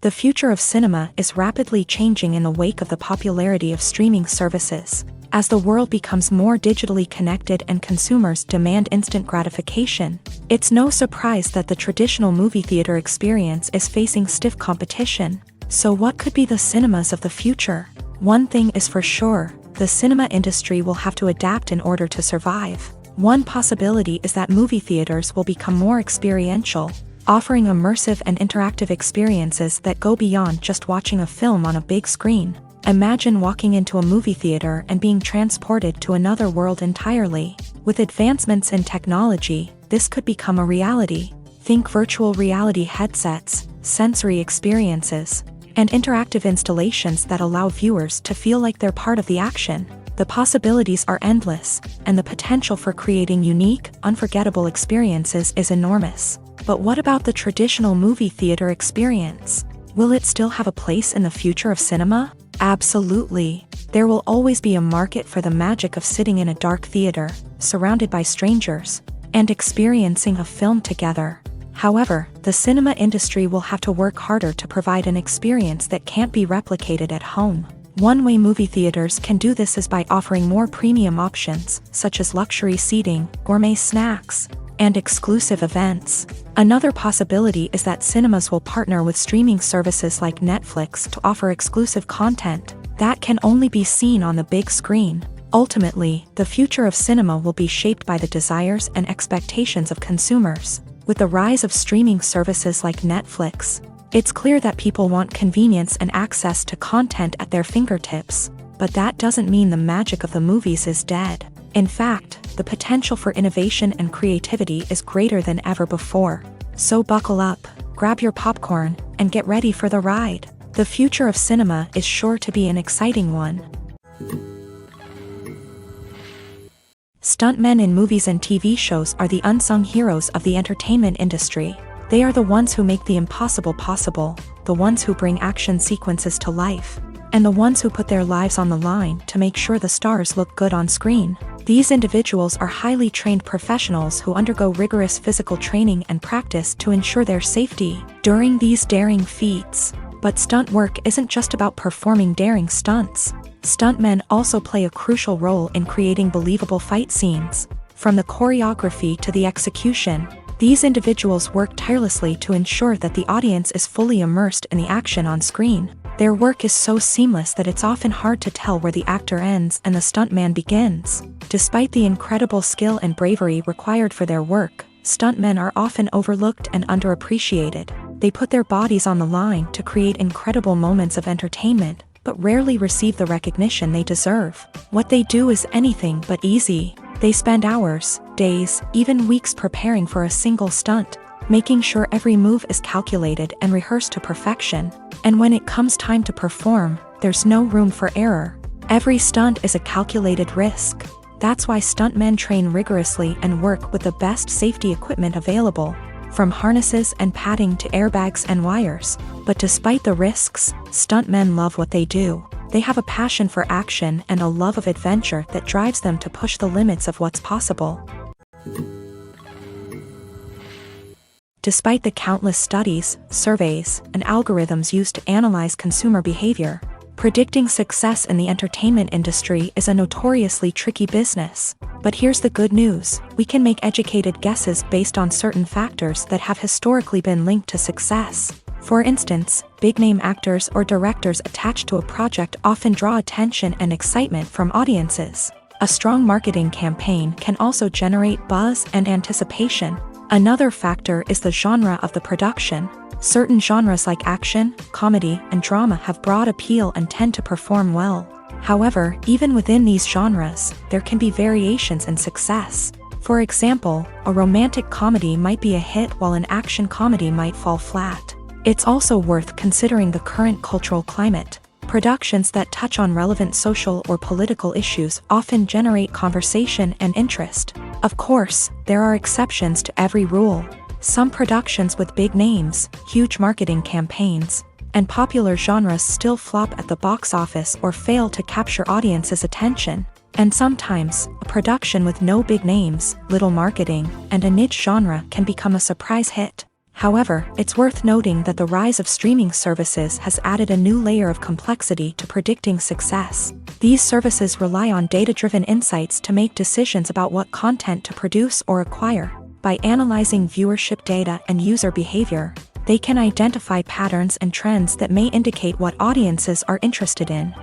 The future of cinema is rapidly changing in the wake of the popularity of streaming services. As the world becomes more digitally connected and consumers demand instant gratification, it's no surprise that the traditional movie theater experience is facing stiff competition. So what could be the cinemas of the future? One thing is for sure, the cinema industry will have to adapt in order to survive. One possibility is that movie theaters will become more experiential, offering immersive and interactive experiences that go beyond just watching a film on a big screen. Imagine walking into a movie theater and being transported to another world entirely. With advancements in technology, this could become a reality. Think virtual reality headsets, sensory experiences, and interactive installations that allow viewers to feel like they're part of the action. The possibilities are endless, and the potential for creating unique, unforgettable experiences is enormous. But what about the traditional movie theater experience? Will it still have a place in the future of cinema? Absolutely. There will always be a market for the magic of sitting in a dark theater, surrounded by strangers, and experiencing a film together. However, the cinema industry will have to work harder to provide an experience that can't be replicated at home. One way movie theaters can do this is by offering more premium options, such as luxury seating, gourmet snacks, and exclusive events. Another possibility is that cinemas will partner with streaming services like Netflix to offer exclusive content that can only be seen on the big screen. Ultimately, the future of cinema will be shaped by the desires and expectations of consumers. With the rise of streaming services like Netflix, it's clear that people want convenience and access to content at their fingertips, but that doesn't mean the magic of the movies is dead. In fact, the potential for innovation and creativity is greater than ever before. So buckle up, grab your popcorn, and get ready for the ride. The future of cinema is sure to be an exciting one. Stuntmen in movies and TV shows are the unsung heroes of the entertainment industry. They are the ones who make the impossible possible, the ones who bring action sequences to life, and the ones who put their lives on the line to make sure the stars look good on screen. These individuals are highly trained professionals who undergo rigorous physical training and practice to ensure their safety during these daring feats. But stunt work isn't just about performing daring stunts. Stuntmen also play a crucial role in creating believable fight scenes. From the choreography to the execution, these individuals work tirelessly to ensure that the audience is fully immersed in the action on screen. Their work is so seamless that it's often hard to tell where the actor ends and the stuntman begins. Despite the incredible skill and bravery required for their work, stuntmen are often overlooked and underappreciated. They put their bodies on the line to create incredible moments of entertainment, but rarely receive the recognition they deserve. What they do is anything but easy. They spend hours, days, even weeks preparing for a single stunt, making sure every move is calculated and rehearsed to perfection. And when it comes time to perform, there's no room for error. Every stunt is a calculated risk. That's why stuntmen train rigorously and work with the best safety equipment available, from harnesses and padding to airbags and wires. But despite the risks, stuntmen love what they do. They have a passion for action and a love of adventure that drives them to push the limits of what's possible. Despite the countless studies, surveys, and algorithms used to analyze consumer behavior, predicting success in the entertainment industry is a notoriously tricky business. But here's the good news: we can make educated guesses based on certain factors that have historically been linked to success. For instance, big-name actors or directors attached to a project often draw attention and excitement from audiences. A strong marketing campaign can also generate buzz and anticipation. Another factor is the genre of the production. Certain genres like action, comedy, and drama have broad appeal and tend to perform well. However, even within these genres, there can be variations in success. For example, a romantic comedy might be a hit while an action comedy might fall flat. It's also worth considering the current cultural climate. Productions that touch on relevant social or political issues often generate conversation and interest. Of course, there are exceptions to every rule. Some productions with big names, huge marketing campaigns, and popular genres still flop at the box office or fail to capture audiences' attention. And sometimes, a production with no big names, little marketing, and a niche genre can become a surprise hit. However, it's worth noting that the rise of streaming services has added a new layer of complexity to predicting success. These services rely on data-driven insights to make decisions about what content to produce or acquire. By analyzing viewership data and user behavior, they can identify patterns and trends that may indicate what audiences are interested in.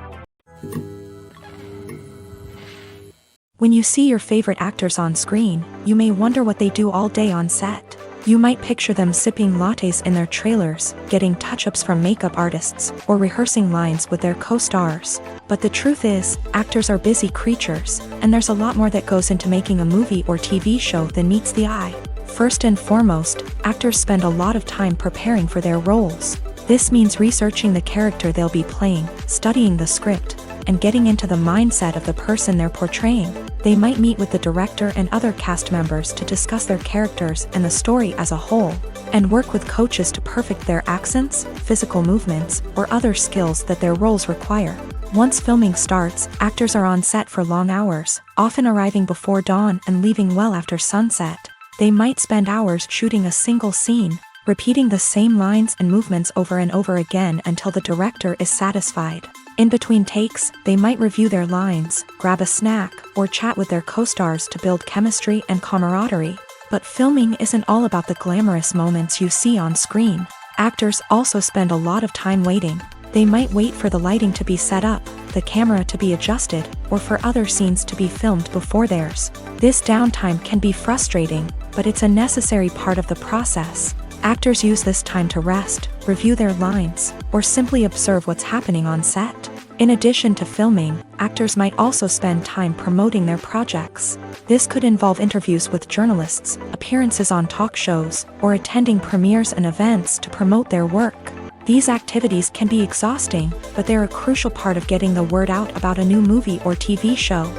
When you see your favorite actors on screen, you may wonder what they do all day on set. You might picture them sipping lattes in their trailers, getting touch-ups from makeup artists, or rehearsing lines with their co-stars. But the truth is, actors are busy creatures, and there's a lot more that goes into making a movie or TV show than meets the eye. First and foremost, actors spend a lot of time preparing for their roles. This means researching the character they'll be playing, studying the script, and getting into the mindset of the person they're portraying. They might meet with the director and other cast members to discuss their characters and the story as a whole, and work with coaches to perfect their accents, physical movements, or other skills that their roles require. Once filming starts, actors are on set for long hours, often arriving before dawn and leaving well after sunset. They might spend hours shooting a single scene, repeating the same lines and movements over and over again until the director is satisfied. In between takes, they might review their lines, grab a snack, or chat with their co-stars to build chemistry and camaraderie. But filming isn't all about the glamorous moments you see on screen. Actors also spend a lot of time waiting. They might wait for the lighting to be set up, the camera to be adjusted, or for other scenes to be filmed before theirs. This downtime can be frustrating, but it's a necessary part of the process. Actors use this time to rest, review their lines, or simply observe what's happening on set. In addition to filming, actors might also spend time promoting their projects. This could involve interviews with journalists, appearances on talk shows, or attending premieres and events to promote their work. These activities can be exhausting, but they're a crucial part of getting the word out about a new movie or TV show.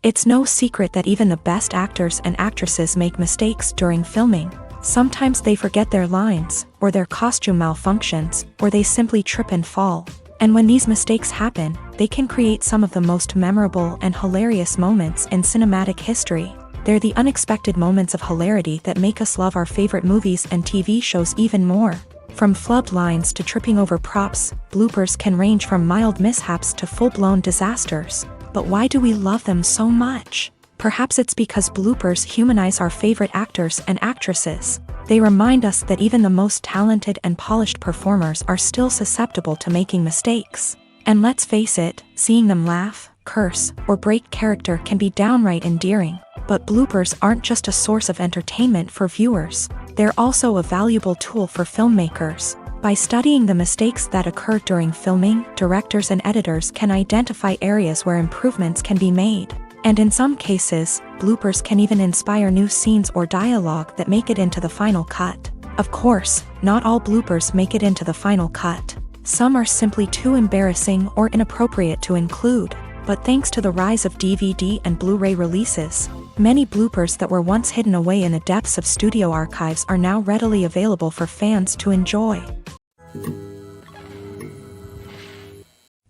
It's no secret that even the best actors and actresses make mistakes during filming. Sometimes they forget their lines, or their costume malfunctions, or they simply trip and fall. And when these mistakes happen, they can create some of the most memorable and hilarious moments in cinematic history. They're the unexpected moments of hilarity that make us love our favorite movies and TV shows even more. From flubbed lines to tripping over props, bloopers can range from mild mishaps to full-blown disasters. But why do we love them so much? Perhaps it's because bloopers humanize our favorite actors and actresses. They remind us that even the most talented and polished performers are still susceptible to making mistakes. And let's face it, seeing them laugh, curse, or break character can be downright endearing. But bloopers aren't just a source of entertainment for viewers. They're also a valuable tool for filmmakers. By studying the mistakes that occur during filming, directors and editors can identify areas where improvements can be made. And in some cases, bloopers can even inspire new scenes or dialogue that make it into the final cut. Of course, not all bloopers make it into the final cut. Some are simply too embarrassing or inappropriate to include. But thanks to the rise of DVD and Blu-ray releases, many bloopers that were once hidden away in the depths of studio archives are now readily available for fans to enjoy.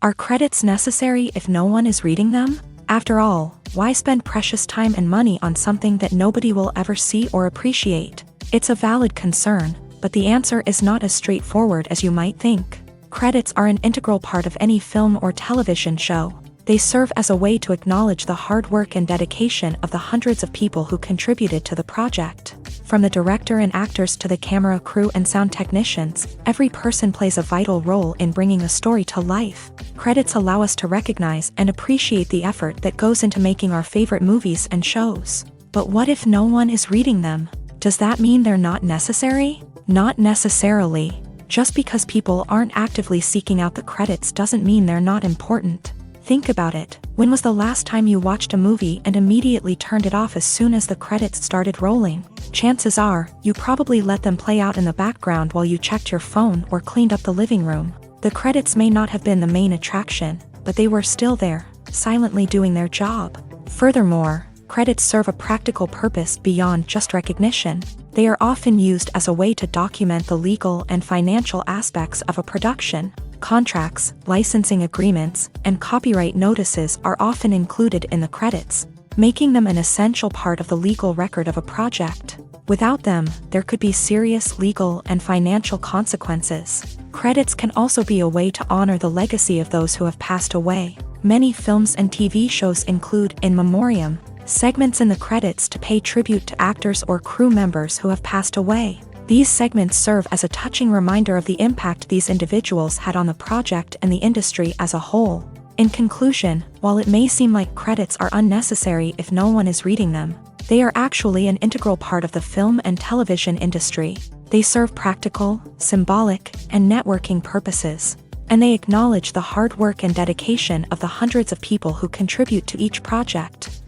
Are credits necessary if no one is reading them? After all, why spend precious time and money on something that nobody will ever see or appreciate? It's a valid concern, but the answer is not as straightforward as you might think. Credits are an integral part of any film or television show. They serve as a way to acknowledge the hard work and dedication of the hundreds of people who contributed to the project. From the director and actors to the camera crew and sound technicians, every person plays a vital role in bringing a story to life. Credits allow us to recognize and appreciate the effort that goes into making our favorite movies and shows. But what if no one is reading them? Does that mean they're not necessary? Not necessarily. Just because people aren't actively seeking out the credits doesn't mean they're not important. Think about it. When was the last time you watched a movie and immediately turned it off as soon as the credits started rolling? Chances are, you probably let them play out in the background while you checked your phone or cleaned up the living room. The credits may not have been the main attraction, but they were still there, silently doing their job. Furthermore, credits serve a practical purpose beyond just recognition. They are often used as a way to document the legal and financial aspects of a production. Contracts, licensing agreements, and copyright notices are often included in the credits, making them an essential part of the legal record of a project. Without them, there could be serious legal and financial consequences. Credits can also be a way to honor the legacy of those who have passed away. Many films and TV shows include in memoriam segments in the credits to pay tribute to actors or crew members who have passed away. These segments serve as a touching reminder of the impact these individuals had on the project and the industry as a whole. In conclusion, while it may seem like credits are unnecessary if no one is reading them, they are actually an integral part of the film and television industry. They serve practical, symbolic, and networking purposes, and they acknowledge the hard work and dedication of the hundreds of people who contribute to each project.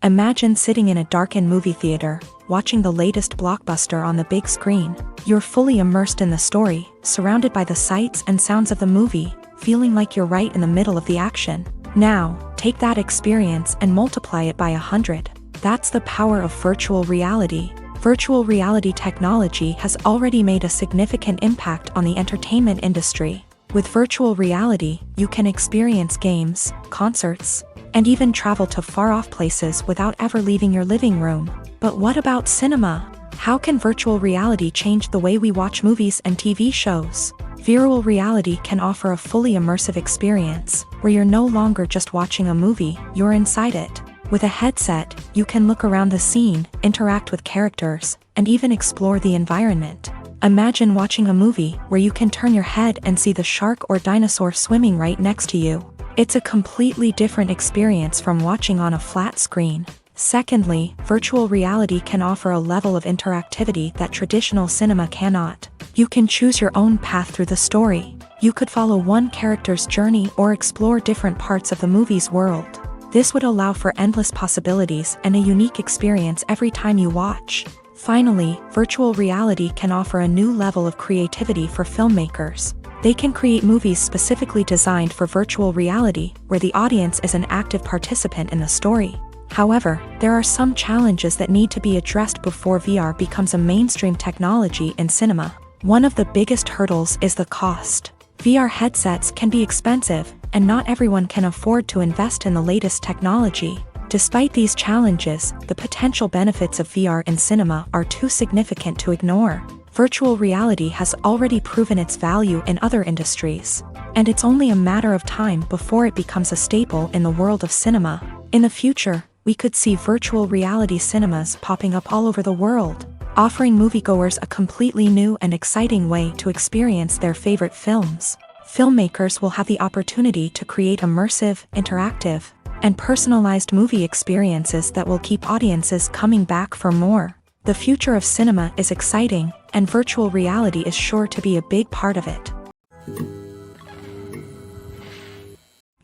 Imagine sitting in a darkened movie theater, watching the latest blockbuster on the big screen. You're fully immersed in the story, surrounded by the sights and sounds of the movie, feeling like you're right in the middle of the action. Now, take that experience and multiply it by 100. That's the power of virtual reality. Virtual reality technology has already made a significant impact on the entertainment industry. With virtual reality, you can experience games, concerts, and even travel to far-off places without ever leaving your living room. But what about cinema? How can virtual reality change the way we watch movies and TV shows? Virtual reality can offer a fully immersive experience, where you're no longer just watching a movie, you're inside it. With a headset, you can look around the scene, interact with characters, and even explore the environment. Imagine watching a movie where you can turn your head and see the shark or dinosaur swimming right next to you. It's a completely different experience from watching on a flat screen. Secondly, virtual reality can offer a level of interactivity that traditional cinema cannot. You can choose your own path through the story. You could follow one character's journey or explore different parts of the movie's world. This would allow for endless possibilities and a unique experience every time you watch. Finally, virtual reality can offer a new level of creativity for filmmakers. They can create movies specifically designed for virtual reality, where the audience is an active participant in the story. However, there are some challenges that need to be addressed before VR becomes a mainstream technology in cinema. One of the biggest hurdles is the cost. VR headsets can be expensive, and not everyone can afford to invest in the latest technology. Despite these challenges, the potential benefits of VR in cinema are too significant to ignore. Virtual reality has already proven its value in other industries, and it's only a matter of time before it becomes a staple in the world of cinema. In the future, we could see virtual reality cinemas popping up all over the world, offering moviegoers a completely new and exciting way to experience their favorite films. Filmmakers will have the opportunity to create immersive, interactive, and personalized movie experiences that will keep audiences coming back for more. The future of cinema is exciting, and virtual reality is sure to be a big part of it.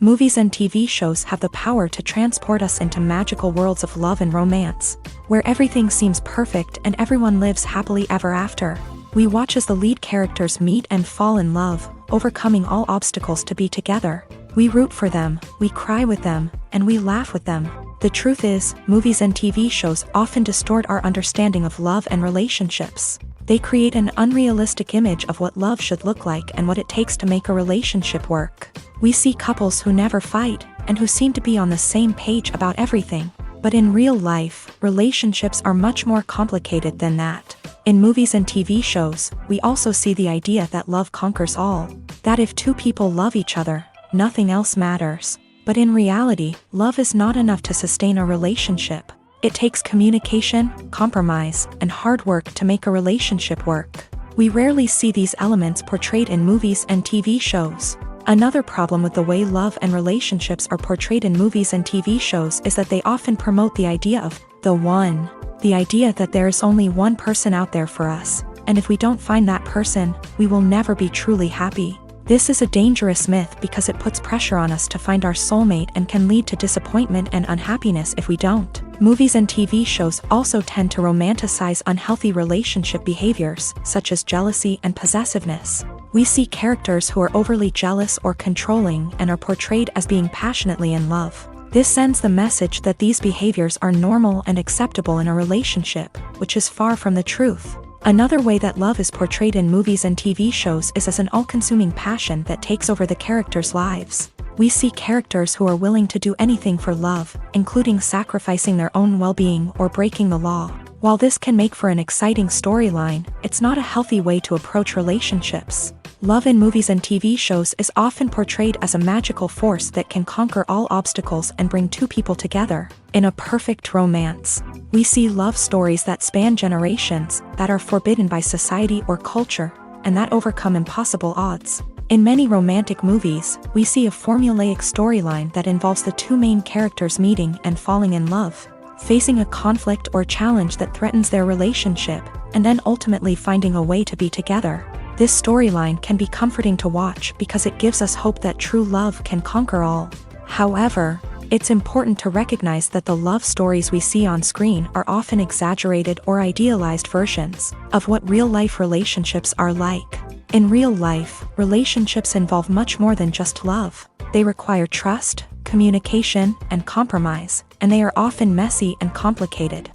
Movies and TV shows have the power to transport us into magical worlds of love and romance, where everything seems perfect and everyone lives happily ever after. We watch as the lead characters meet and fall in love, overcoming all obstacles to be together. We root for them, we cry with them, and we laugh with them. The truth is, movies and TV shows often distort our understanding of love and relationships. They create an unrealistic image of what love should look like and what it takes to make a relationship work. We see couples who never fight, and who seem to be on the same page about everything. But in real life, relationships are much more complicated than that. In movies and TV shows, we also see the idea that love conquers all. That if two people love each other, nothing else matters. But in reality, love is not enough to sustain a relationship. It takes communication, compromise, and hard work to make a relationship work. We rarely see these elements portrayed in movies and TV shows. Another problem with the way love and relationships are portrayed in movies and TV shows is that they often promote the idea of the one. The idea that there is only one person out there for us, and if we don't find that person, we will never be truly happy. This is a dangerous myth because it puts pressure on us to find our soulmate and can lead to disappointment and unhappiness if we don't. Movies and TV shows also tend to romanticize unhealthy relationship behaviors, such as jealousy and possessiveness. We see characters who are overly jealous or controlling and are portrayed as being passionately in love. This sends the message that these behaviors are normal and acceptable in a relationship, which is far from the truth. Another way that love is portrayed in movies and TV shows is as an all-consuming passion that takes over the characters' lives. We see characters who are willing to do anything for love, including sacrificing their own well-being or breaking the law. While this can make for an exciting storyline, it's not a healthy way to approach relationships. Love in movies and TV shows is often portrayed as a magical force that can conquer all obstacles and bring two people together in a perfect romance. We see love stories that span generations, that are forbidden by society or culture, and that overcome impossible odds. In many romantic movies, we see a formulaic storyline that involves the two main characters meeting and falling in love, facing a conflict or challenge that threatens their relationship, and then ultimately finding a way to be together. This storyline can be comforting to watch because it gives us hope that true love can conquer all. However, it's important to recognize that the love stories we see on screen are often exaggerated or idealized versions of what real-life relationships are like. In real life, relationships involve much more than just love. They require trust, communication, and compromise, and they are often messy and complicated.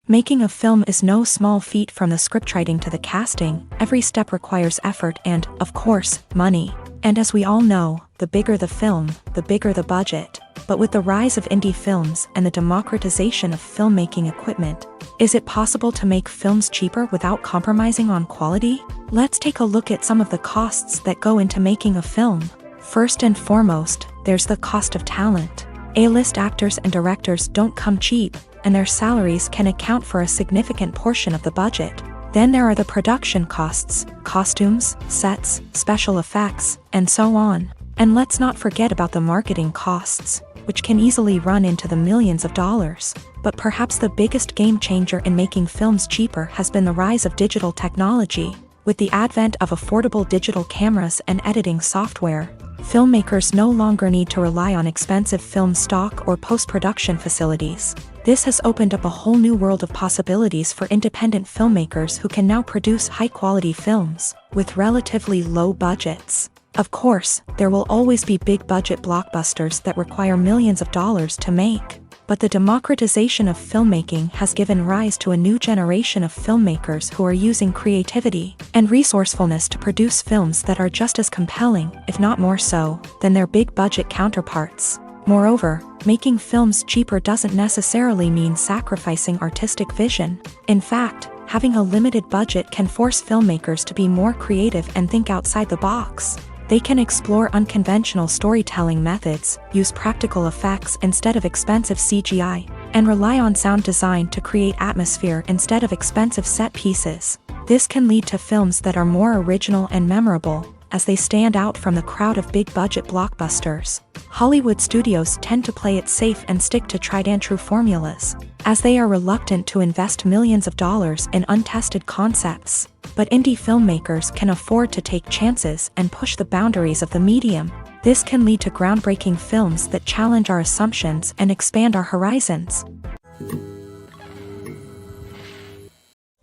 Making a film is no small feat. From the scriptwriting to the casting, every step requires effort and, of course, money. And as we all know, the bigger the film, the bigger the budget. But with the rise of indie films and the democratization of filmmaking equipment, is it possible to make films cheaper without compromising on quality? Let's take a look at some of the costs that go into making a film. First and foremost, there's the cost of talent. A-list actors and directors don't come cheap, and their salaries can account for a significant portion of the budget. Then there are the production costs, costumes, sets, special effects, and so on. And let's not forget about the marketing costs, which can easily run into the millions of dollars. But perhaps the biggest game changer in making films cheaper has been the rise of digital technology. With the advent of affordable digital cameras and editing software, filmmakers no longer need to rely on expensive film stock or post-production facilities. This has opened up a whole new world of possibilities for independent filmmakers who can now produce high-quality films with relatively low budgets. Of course, there will always be big-budget blockbusters that require millions of dollars to make. But the democratization of filmmaking has given rise to a new generation of filmmakers who are using creativity and resourcefulness to produce films that are just as compelling, if not more so, than their big-budget counterparts. Moreover, making films cheaper doesn't necessarily mean sacrificing artistic vision. In fact, having a limited budget can force filmmakers to be more creative and think outside the box. They can explore unconventional storytelling methods, use practical effects instead of expensive CGI, and rely on sound design to create atmosphere instead of expensive set pieces. This can lead to films that are more original and memorable, as they stand out from the crowd of big-budget blockbusters. Hollywood studios tend to play it safe and stick to tried-and-true formulas, as they are reluctant to invest millions of dollars in untested concepts. But indie filmmakers can afford to take chances and push the boundaries of the medium. This can lead to groundbreaking films that challenge our assumptions and expand our horizons.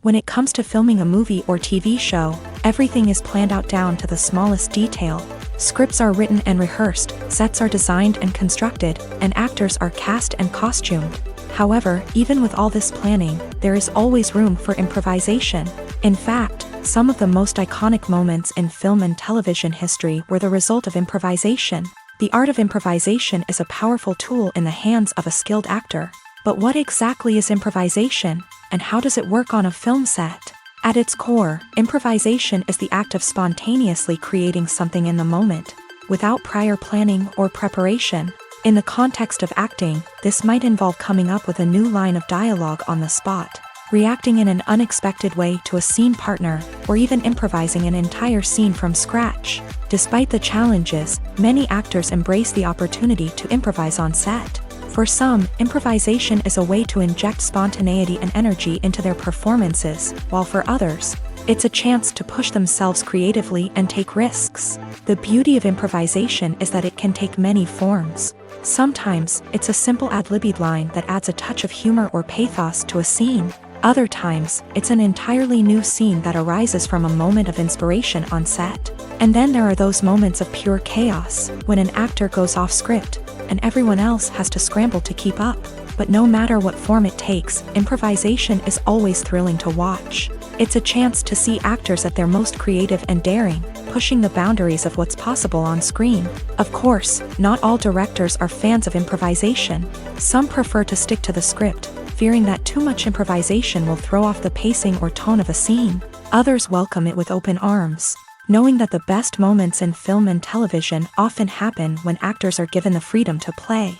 When it comes to filming a movie or TV show, everything is planned out down to the smallest detail. Scripts are written and rehearsed, sets are designed and constructed, and actors are cast and costumed. However, even with all this planning, there is always room for improvisation. In fact, some of the most iconic moments in film and television history were the result of improvisation. The art of improvisation is a powerful tool in the hands of a skilled actor. But what exactly is improvisation, and how does it work on a film set? At its core, improvisation is the act of spontaneously creating something in the moment, without prior planning or preparation. In the context of acting, this might involve coming up with a new line of dialogue on the spot, reacting in an unexpected way to a scene partner, or even improvising an entire scene from scratch. Despite the challenges, many actors embrace the opportunity to improvise on set. For some, improvisation is a way to inject spontaneity and energy into their performances, while for others, it's a chance to push themselves creatively and take risks. The beauty of improvisation is that it can take many forms. Sometimes, it's a simple ad-libbed line that adds a touch of humor or pathos to a scene. Other times, it's an entirely new scene that arises from a moment of inspiration on set. And then there are those moments of pure chaos, when an actor goes off script, and everyone else has to scramble to keep up. But no matter what form it takes, improvisation is always thrilling to watch. It's a chance to see actors at their most creative and daring, pushing the boundaries of what's possible on screen. Of course, not all directors are fans of improvisation. Some prefer to stick to the script, fearing that too much improvisation will throw off the pacing or tone of a scene. Others welcome it with open arms, knowing that the best moments in film and television often happen when actors are given the freedom to play.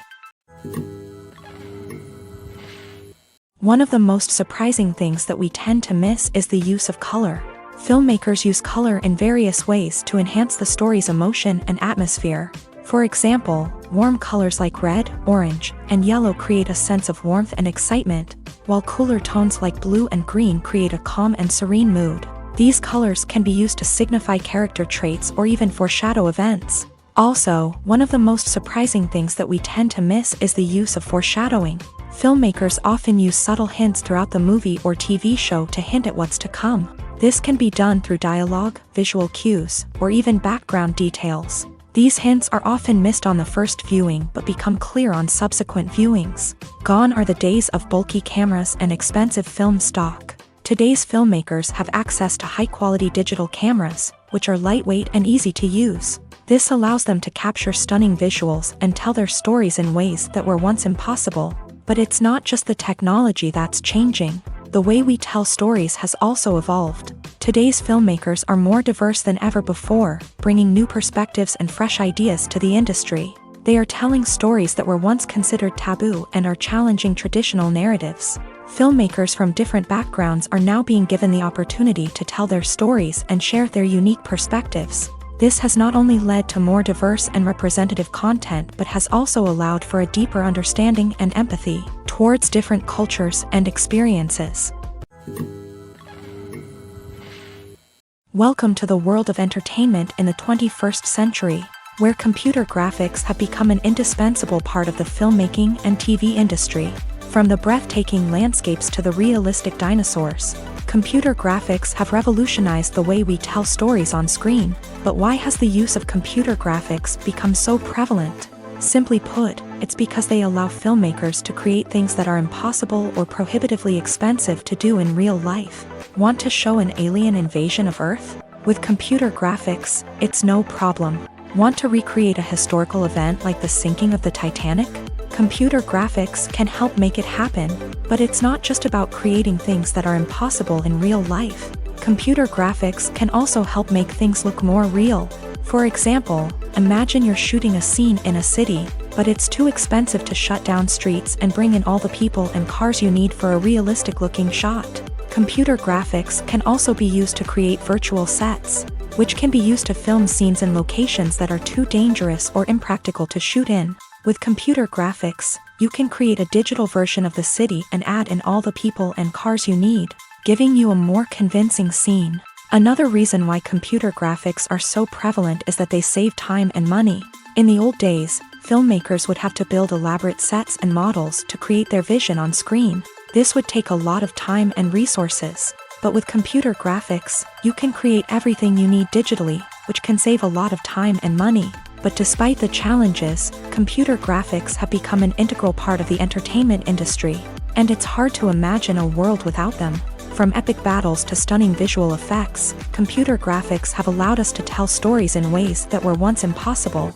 One of the most surprising things that we tend to miss is the use of color. Filmmakers use color in various ways to enhance the story's emotion and atmosphere. For example, warm colors like red, orange, and yellow create a sense of warmth and excitement, while cooler tones like blue and green create a calm and serene mood. These colors can be used to signify character traits or even foreshadow events. Also, one of the most surprising things that we tend to miss is the use of foreshadowing. Filmmakers often use subtle hints throughout the movie or TV show to hint at what's to come. This can be done through dialogue, visual cues, or even background details. These hints are often missed on the first viewing but become clear on subsequent viewings. Gone are the days of bulky cameras and expensive film stock. Today's filmmakers have access to high-quality digital cameras, which are lightweight and easy to use. This allows them to capture stunning visuals and tell their stories in ways that were once impossible. But it's not just the technology that's changing. The way we tell stories has also evolved. Today's filmmakers are more diverse than ever before, bringing new perspectives and fresh ideas to the industry. They are telling stories that were once considered taboo and are challenging traditional narratives. Filmmakers from different backgrounds are now being given the opportunity to tell their stories and share their unique perspectives. This has not only led to more diverse and representative content but has also allowed for a deeper understanding and empathy towards different cultures and experiences. Welcome to the world of entertainment in the 21st century, where computer graphics have become an indispensable part of the filmmaking and TV industry. From the breathtaking landscapes to the realistic dinosaurs, computer graphics have revolutionized the way we tell stories on screen. But why has the use of computer graphics become so prevalent? Simply put, it's because they allow filmmakers to create things that are impossible or prohibitively expensive to do in real life. Want to show an alien invasion of Earth? With computer graphics, it's no problem. Want to recreate a historical event like the sinking of the Titanic? Computer graphics can help make it happen, but it's not just about creating things that are impossible in real life. Computer graphics can also help make things look more real. For example, imagine you're shooting a scene in a city, but it's too expensive to shut down streets and bring in all the people and cars you need for a realistic-looking shot. Computer graphics can also be used to create virtual sets, which can be used to film scenes in locations that are too dangerous or impractical to shoot in. With computer graphics, you can create a digital version of the city and add in all the people and cars you need, giving you a more convincing scene. Another reason why computer graphics are so prevalent is that they save time and money. In the old days, filmmakers would have to build elaborate sets and models to create their vision on screen. This would take a lot of time and resources. But with computer graphics, you can create everything you need digitally, which can save a lot of time and money. But despite the challenges, computer graphics have become an integral part of the entertainment industry, and it's hard to imagine a world without them. From epic battles to stunning visual effects, computer graphics have allowed us to tell stories in ways that were once impossible.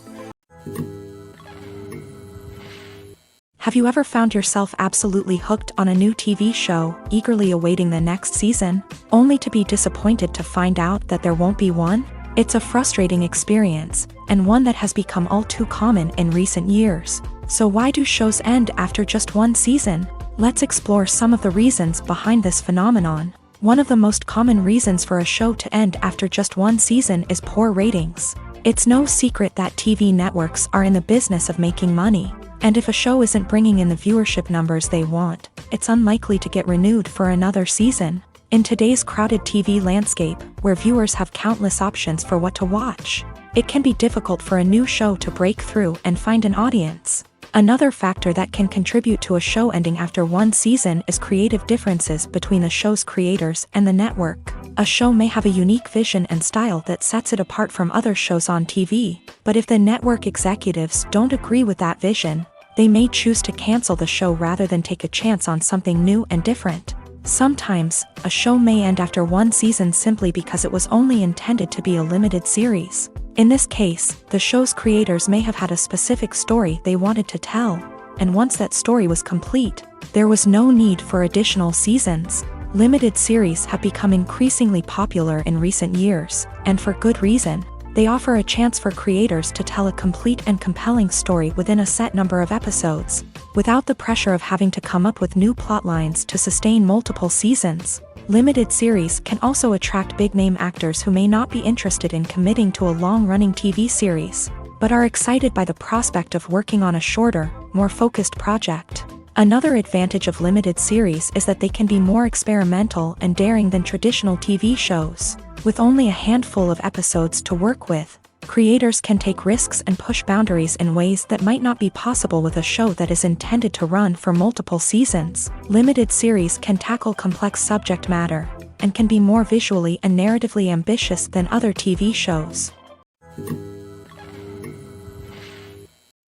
Have you ever found yourself absolutely hooked on a new TV show, eagerly awaiting the next season, only to be disappointed to find out that there won't be one? It's a frustrating experience, and one that has become all too common in recent years. So why do shows end after just one season? Let's explore some of the reasons behind this phenomenon. One of the most common reasons for a show to end after just one season is poor ratings. It's no secret that TV networks are in the business of making money, and if a show isn't bringing in the viewership numbers they want, it's unlikely to get renewed for another season. In today's crowded TV landscape, where viewers have countless options for what to watch, it can be difficult for a new show to break through and find an audience. Another factor that can contribute to a show ending after one season is creative differences between the show's creators and the network. A show may have a unique vision and style that sets it apart from other shows on TV, but if the network executives don't agree with that vision, they may choose to cancel the show rather than take a chance on something new and different. Sometimes, a show may end after one season simply because it was only intended to be a limited series. In this case, the show's creators may have had a specific story they wanted to tell, and once that story was complete, there was no need for additional seasons. Limited series have become increasingly popular in recent years, and for good reason. They offer a chance for creators to tell a complete and compelling story within a set number of episodes, without the pressure of having to come up with new plotlines to sustain multiple seasons. Limited series can also attract big-name actors who may not be interested in committing to a long-running TV series, but are excited by the prospect of working on a shorter, more focused project. Another advantage of limited series is that they can be more experimental and daring than traditional TV shows. With only a handful of episodes to work with, creators can take risks and push boundaries in ways that might not be possible with a show that is intended to run for multiple seasons. Limited series can tackle complex subject matter, and can be more visually and narratively ambitious than other TV shows.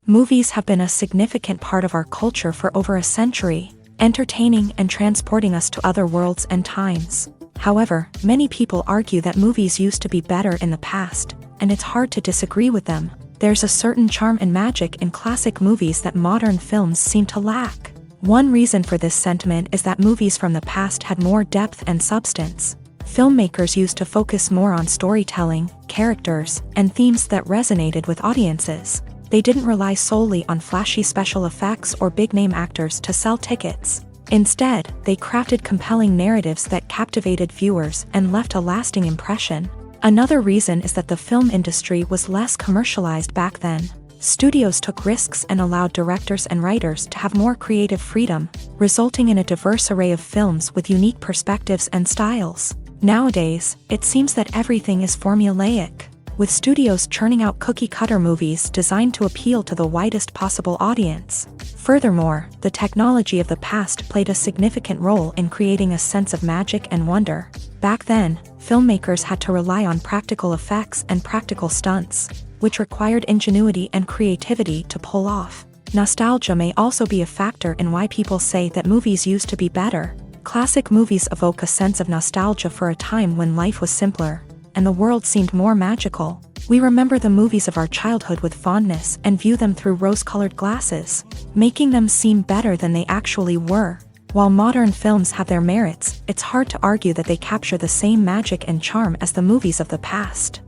Movies have been a significant part of our culture for over a century, entertaining and transporting us to other worlds and times. However, many people argue that movies used to be better in the past, and it's hard to disagree with them. There's a certain charm and magic in classic movies that modern films seem to lack. One reason for this sentiment is that movies from the past had more depth and substance. Filmmakers used to focus more on storytelling, characters, and themes that resonated with audiences. They didn't rely solely on flashy special effects or big-name actors to sell tickets. Instead, they crafted compelling narratives that captivated viewers and left a lasting impression. Another reason is that the film industry was less commercialized back then. Studios took risks and allowed directors and writers to have more creative freedom, resulting in a diverse array of films with unique perspectives and styles. Nowadays, it seems that everything is formulaic, with studios churning out cookie-cutter movies designed to appeal to the widest possible audience. Furthermore, the technology of the past played a significant role in creating a sense of magic and wonder. Back then, filmmakers had to rely on practical effects and practical stunts, which required ingenuity and creativity to pull off. Nostalgia may also be a factor in why people say that movies used to be better. Classic movies evoke a sense of nostalgia for a time when life was simpler, and the world seemed more magical. We remember the movies of our childhood with fondness and view them through rose-colored glasses, making them seem better than they actually were. While modern films have their merits, it's hard to argue that they capture the same magic and charm as the movies of the past.